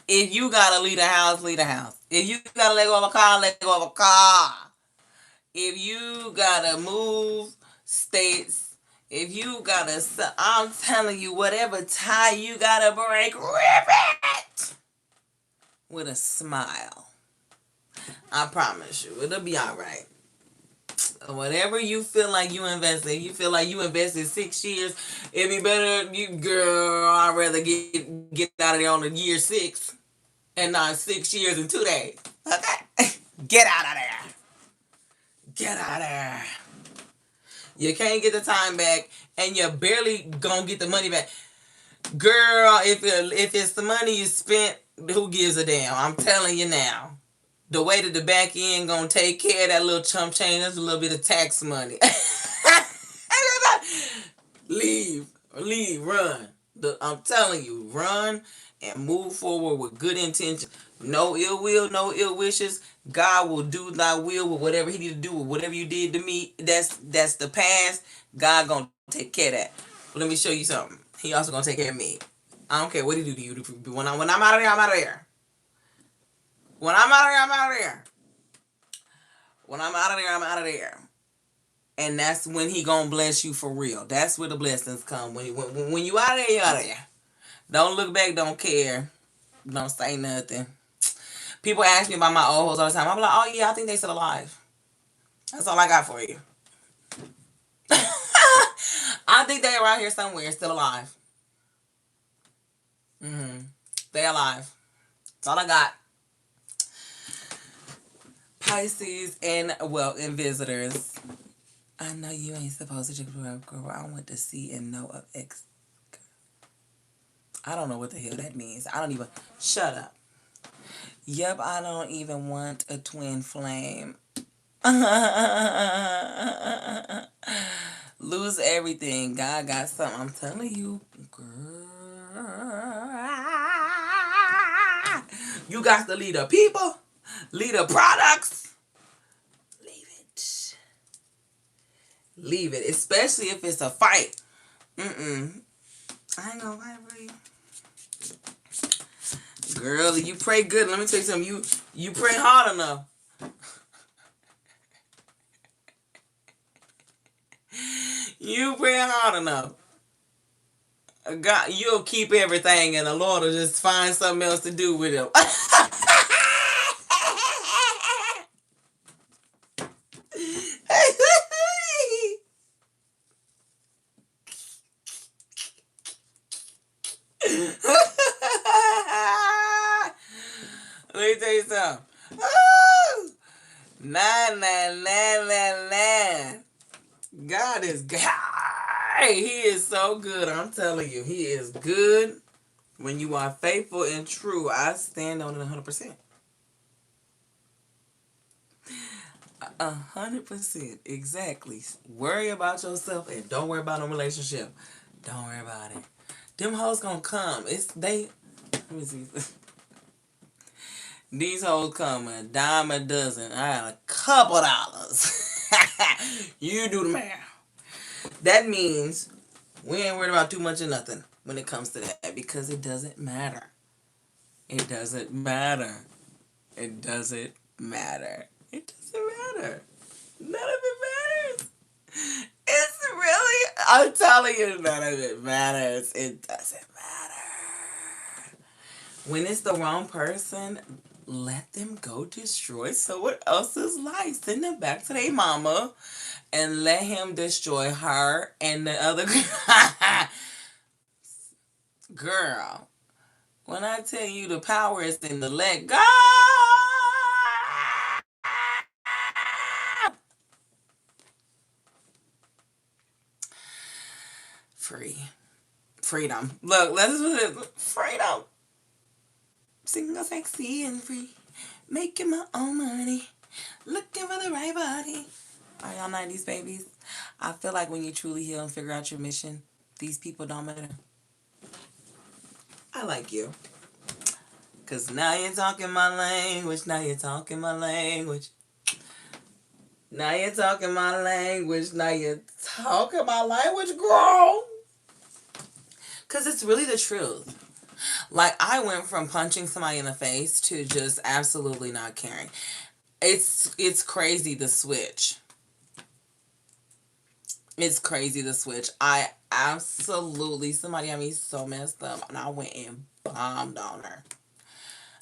If you gotta leave the house, leave the house. If you gotta let go of a car, let go of a car. If you gotta move states, if you gotta, I'm telling you, whatever tie you gotta break, rip it with a smile. I promise you, it'll be all right. Whatever you feel like you invested, if you feel like you invested 6 years, it'd be better, girl. I'd rather get out of there on the year 6 and not 6 years and 2 days. Okay, get out of there. Get out of there. You can't get the time back, and you're barely gonna get the money back, girl. If it's the money you spent, who gives a damn? I'm telling you now. The way that the back end gonna take care of that little chump change, that's a little bit of tax money. leave, run. I'm telling you, run and move forward with good intention. No ill will, no ill wishes. God will do thy will with whatever he need to do with whatever you did to me. That's the past. God gonna take care of that. But let me show you something. He also gonna take care of me. I don't care what he do to you. When I'm out of there, I'm out of there. When I'm out of there, I'm out of there. When I'm out of there, I'm out of there. And that's when he gonna bless you for real. That's where the blessings come. When you out of there, you out of there. Don't look back, don't care. Don't say nothing. People ask me about my old hoes all the time. I'm like, oh yeah, I think they still alive. That's all I got for you. I think they around here somewhere, still alive. They alive. That's all I got. Pisces and visitors. I know you ain't supposed to go around with the C and know of X. I don't know what the hell that means. I don't even. Shut up. Yep, I don't even want a twin flame. Lose everything. God got something. I'm telling you, girl. You got to lead the people, lead the products. Leave it. Especially if it's a fight. I ain't gonna lie for you. Girl, you pray good. Let me tell you something. You pray hard enough. You pray hard enough. God, you'll keep everything, and the Lord will just find something else to do with it. Let me tell you something. Nah. God is God. He is so good. I'm telling you, he is good. When you are faithful and true, I stand on it 100%. 100%. Exactly. Worry about yourself and don't worry about no relationship. Don't worry about it. Them hoes gonna come. Let me see. These hoes come a dime a dozen. I got a couple dollars. You do the math. That means we ain't worried about too much of nothing. when it comes to that, because it doesn't matter. It doesn't matter. It doesn't matter. It doesn't matter. None of it matters. It's really, I'm telling you, none of it matters. It doesn't matter. When it's the wrong person, let them go destroy someone else's life. Send them back to their mama and let him destroy her and the other girl. When I tell you the power is in the let go. Free. Freedom. Look, let's do this. Freedom. Single, sexy, and free. Making my own money. Looking for the right body. Are y'all 90s babies? I feel like when you truly heal and figure out your mission, these people don't matter. I like you. Because now you're talking my language. Now you're talking my language. Now you're talking my language. Now you're talking my language, girl. Because it's really the truth. Like, I went from punching somebody in the face to just absolutely not caring. It's crazy, the switch. It's crazy, the switch. I absolutely, somebody had me so messed up, and I went and bombed on her.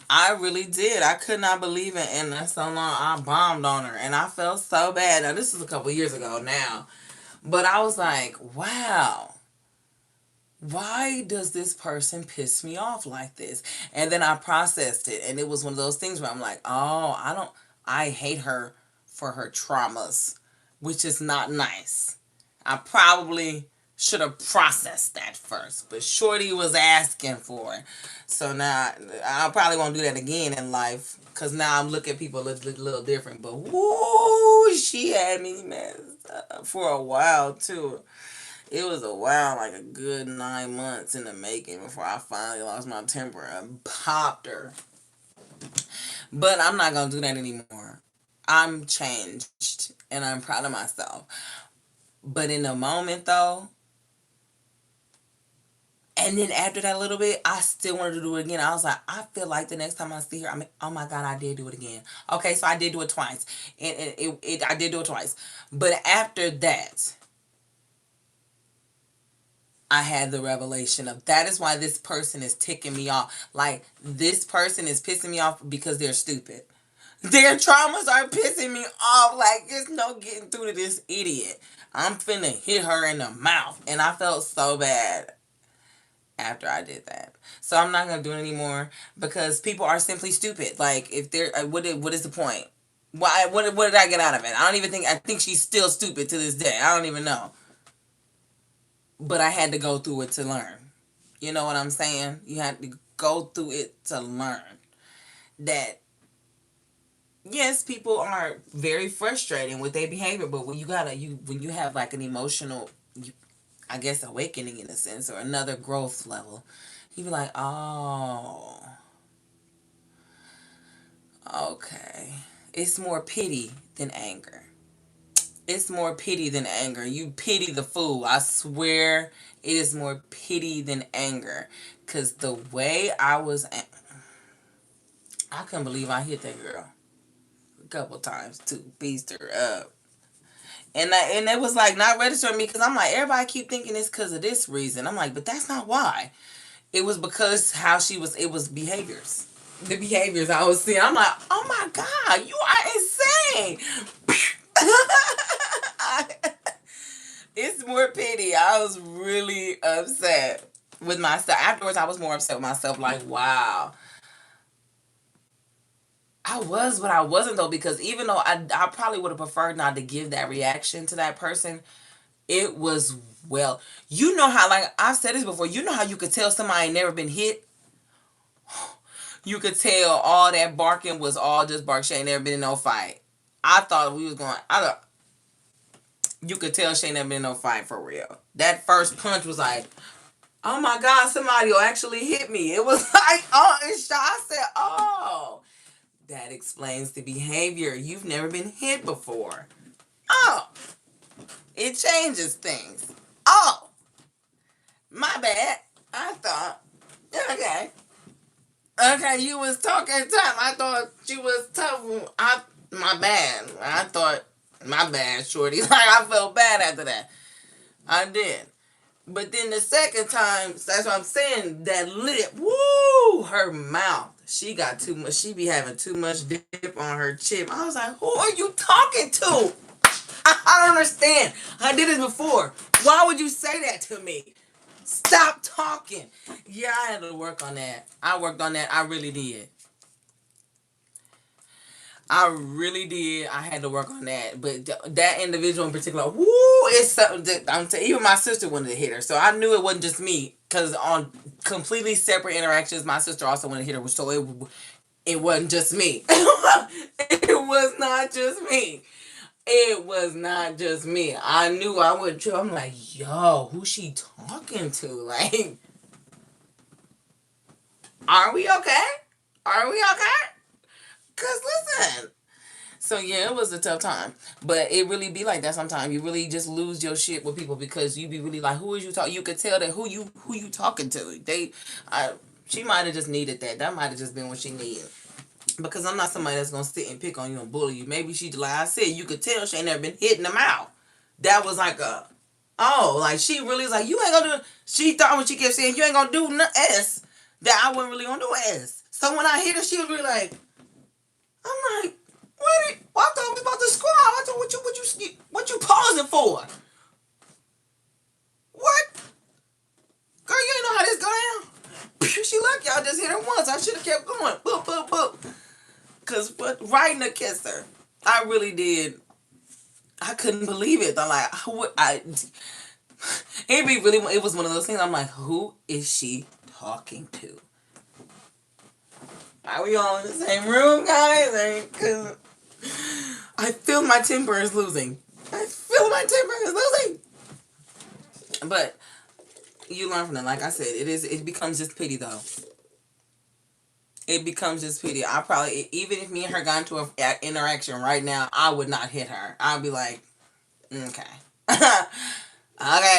I really did. I could not believe it. And that's so long. I bombed on her. And I felt so bad. Now, this is a couple years ago now. But I was like, wow. Why does this person piss me off like this? And then I processed it. And it was one of those things where I'm like, oh, I hate her for her traumas, which is not nice. I probably should have processed that first, but Shorty was asking for it. So now I probably won't do that again in life, because now I'm looking at people a little different. But woo, she had me messed up for a while too. It was a while, like a good 9 months in the making before I finally lost my temper and popped her. But I'm not going to do that anymore. I'm changed and I'm proud of myself. But in the moment though, and then after that little bit, I still wanted to do it again. I was like, I feel like the next time I see her, I mean, oh my God, I did do it again. Okay, so I did do it twice. I did do it twice. But after that, I had the revelation of that is why this person is ticking me off. Like, this person is pissing me off because they're stupid. Their traumas are pissing me off. Like, there's no getting through to this idiot. I'm finna hit her in the mouth. And I felt so bad after I did that. So I'm not gonna do it anymore because people are simply stupid. Like, if they're what is the point? Why what did I get out of it? I think she's still stupid to this day. I don't even know. But I had to go through it to learn. You know what I'm saying? You had to go through it to learn that yes, people are very frustrating with their behavior, but when you have like an emotional, I guess, awakening in a sense, or another growth level, you be like, oh, okay. It's more pity than anger. It's more pity than anger. You pity the fool. I swear it is more pity than anger. Because the way I couldn't believe I hit that girl a couple times too. Beast her up. And it was like not registering me because I'm like, everybody keep thinking it's because of this reason. I'm like, but that's not why. It was because how she was, it was behaviors. The behaviors I was seeing. I'm like, oh my God, you are insane. It's more pity. I was really upset with myself. Afterwards, I was more upset with myself. Like, wow. I was, but I wasn't though, because even though I probably would have preferred not to give that reaction to that person, it was, well, you know how, like I've said this before, you know how you could tell somebody ain't never been hit? You could tell all that barking was all just bark. She ain't never been in no fight. I thought we was going, I thought, you could tell she ain't never been in no fight for real. That first punch was like, oh my God, somebody will actually hit me. It was like, oh, it's shot. I said, oh, that explains the behavior. You've never been hit before. Oh, it changes things. Oh, my bad. I thought, okay. Okay, you was talking tough. I thought you was tough. My bad. I thought, my bad, shorty. Like, I felt bad after that. I did. But then the second time, that's what I'm saying, that lip, woo, her mouth. She got too much, she be having too much dip on her chip. I was like, who are you talking to? I don't understand. I did this before. Why would you say that to me? Stop talking. Yeah, I had to work on that. I worked on that. I really did. I really did. I had to work on that. But that individual in particular, woo, it's something that I'm telling you, even my sister wanted to hit her. So I knew it wasn't just me. Because on completely separate interactions, my sister also wanted to hit her. So it wasn't just me. It was not just me. It was not just me. I knew I would too. I'm like, yo, who's she talking to? Like, are we okay? Are we okay? Cause listen. So yeah, it was a tough time. But it really be like that sometimes. You really just lose your shit with people because you be really like, who is you talking? You could tell that who you talking to. She might have just needed that. That might have just been what she needed. Because I'm not somebody that's gonna sit and pick on you and bully you. Maybe she, like I said, you could tell she ain't never been hitting them out. That was like like she really was like, you ain't gonna do. She thought when she kept saying you ain't gonna do no S, that I wasn't really gonna do S. So when I hit her, she was really like, I'm like, I thought we about to squad. I thought what you pausing for? What? Girl, you ain't know how this go down. She lucky I just hit her once. I should have kept going. Boop, boop, boop. Cause right in the kisser, I really did. I couldn't believe it. I'm like, it was one of those things. I'm like, who is she talking to? Are we all in the same room, guys? Cause I feel my temper is losing. I feel my temper is losing. But you learn from that. Like I said, it becomes just pity though. It becomes just pity. I probably, even if me and her got into an interaction right now, I would not hit her. I'd be like, okay. Okay,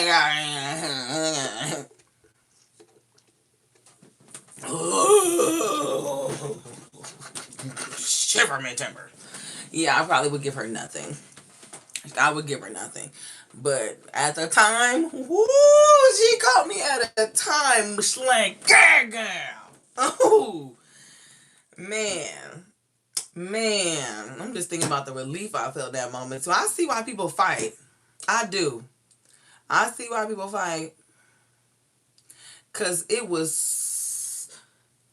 girl. Shiver my timber. Yeah, I probably would give her nothing. I would give her nothing. But at the time, woo, she caught me at a time. She's like, girl. Oh, man. Man. I'm just thinking about the relief I felt that moment. So I see why people fight. I do. I see why people fight. Because it was,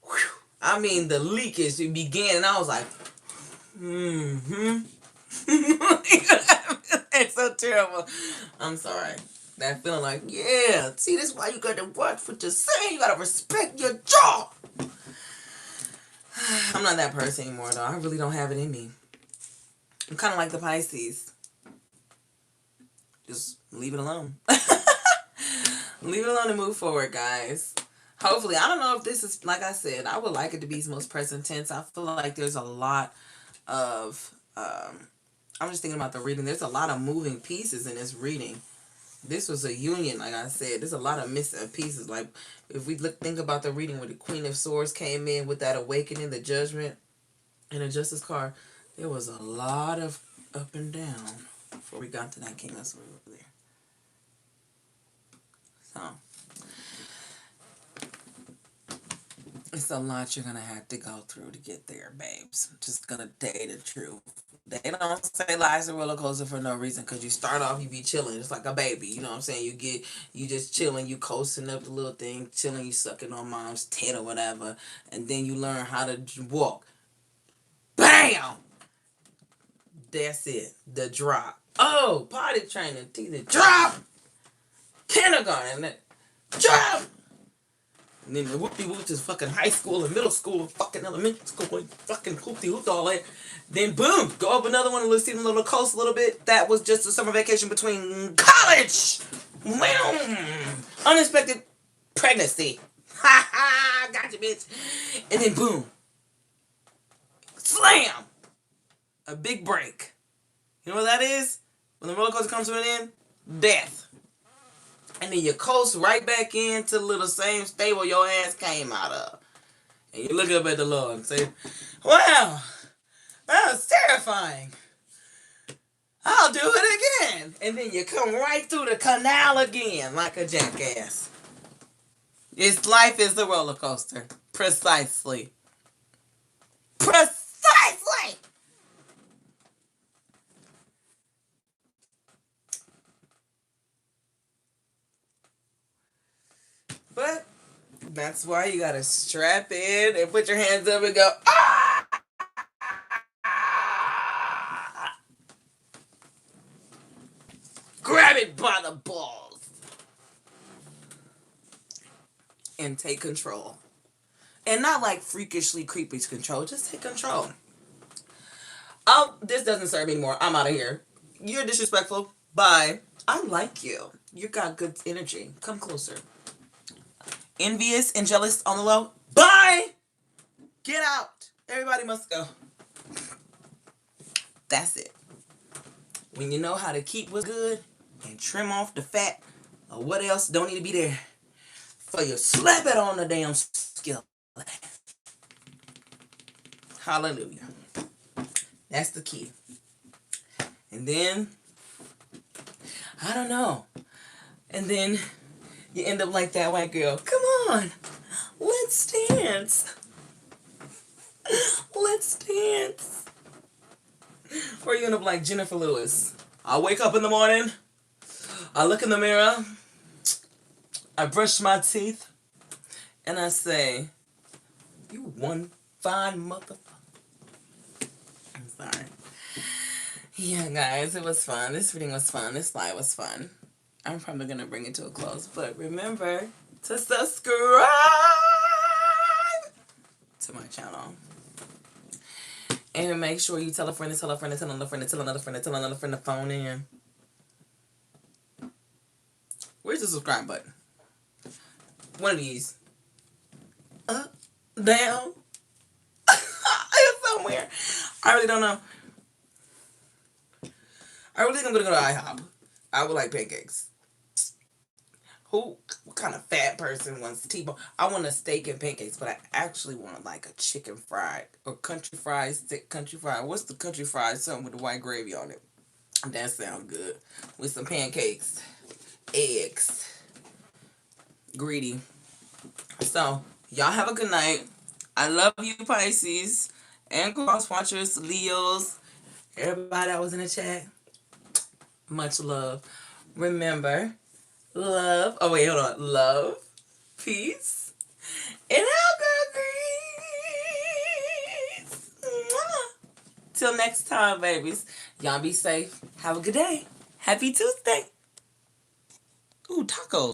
whew, I mean, the leakage began, and I was like, It's so terrible. I'm sorry. That feeling like, yeah, see, this is why you got to watch what you're saying. You got to respect your jaw. I'm not that person anymore, though. I really don't have it in me. I'm kind of like the Pisces. Just leave it alone. Leave it alone and move forward, guys. Hopefully, I don't know if this is, like I said, I would like it to be most present tense. I feel like there's a lot of, I'm just thinking about the reading. There's a lot of moving pieces in this reading. This was a union, like I said. There's a lot of missing pieces. Like, if we think about the reading where the Queen of Swords came in with that awakening, the judgment, and the Justice card, there was a lot of up and down before we got to that King of Swords over there. So, it's a lot you're going to have to go through to get there, babes. I'm just going to tell you the truth. They don't say life's a roller coaster for no reason, because you start off, you be chilling just like a baby. You know what I'm saying? You just chilling, you coasting up the little thing, chilling, you sucking on mom's tit or whatever, and then you learn how to walk. BAM! That's it. The drop. Oh, potty training, teething. Drop! Kindergarten. Drop! And then the whoopty-whoops is fucking high school and middle school and fucking elementary school and fucking hoopty-whooped all that. Then boom, go up another one and let's see them a little coast a little bit. That was just a summer vacation between college. Boom! Unexpected pregnancy. Ha ha! Gotcha, bitch. And then boom. Slam! A big break. You know what that is? When the roller coaster comes to an end? Death. And then you coast right back into the little same stable your ass came out of. And you look up at the Lord and say, wow, that was terrifying. I'll do it again. And then you come right through the canal again like a jackass. Life is a roller coaster. Precisely. Precisely! But that's why you gotta strap in and put your hands up and go, ah! Grab it by the balls. And take control. And not like freakishly creepy control. Just take control. Oh, this doesn't serve me anymore. I'm out of here. You're disrespectful. Bye. I like you. You got good energy. Come closer. Envious and jealous on the low. Bye. Get out. Everybody must go. That's it. When you know how to keep what's good and trim off the fat or what else don't need to be there, for you slap it on the damn skill. Hallelujah. That's the key. And then, I don't know. And then you end up like that white girl. Come on. Let's dance. Let's dance. Or you end up like Jennifer Lewis. I wake up in the morning. I look in the mirror. I brush my teeth. And I say, you one fine motherfucker. I'm sorry. Yeah, guys, it was fun. This reading was fun. This live was fun. I'm probably going to bring it to a close. But remember to subscribe to my channel. And make sure you tell a friend to tell a friend to tell another friend to tell another friend to tell another friend to phone in. Where's the subscribe button? One of these. Up, down. It's somewhere. I really don't know. I really think I'm going to go to IHOP. I would like pancakes. What kind of fat person wants T-bone? I want a steak and pancakes, but I actually want like a chicken fried or country fried steak. Country fried. What's the country fried? Something with the white gravy on it. That sounds good. With some pancakes, eggs. Greedy. So, y'all have a good night. I love you, Pisces, and cross watchers, Leos, everybody that was in the chat. Much love. Remember, love. Oh, wait, hold on. Love, peace, and grease. Till next time, babies. Y'all be safe. Have a good day. Happy Tuesday. Ooh, tacos.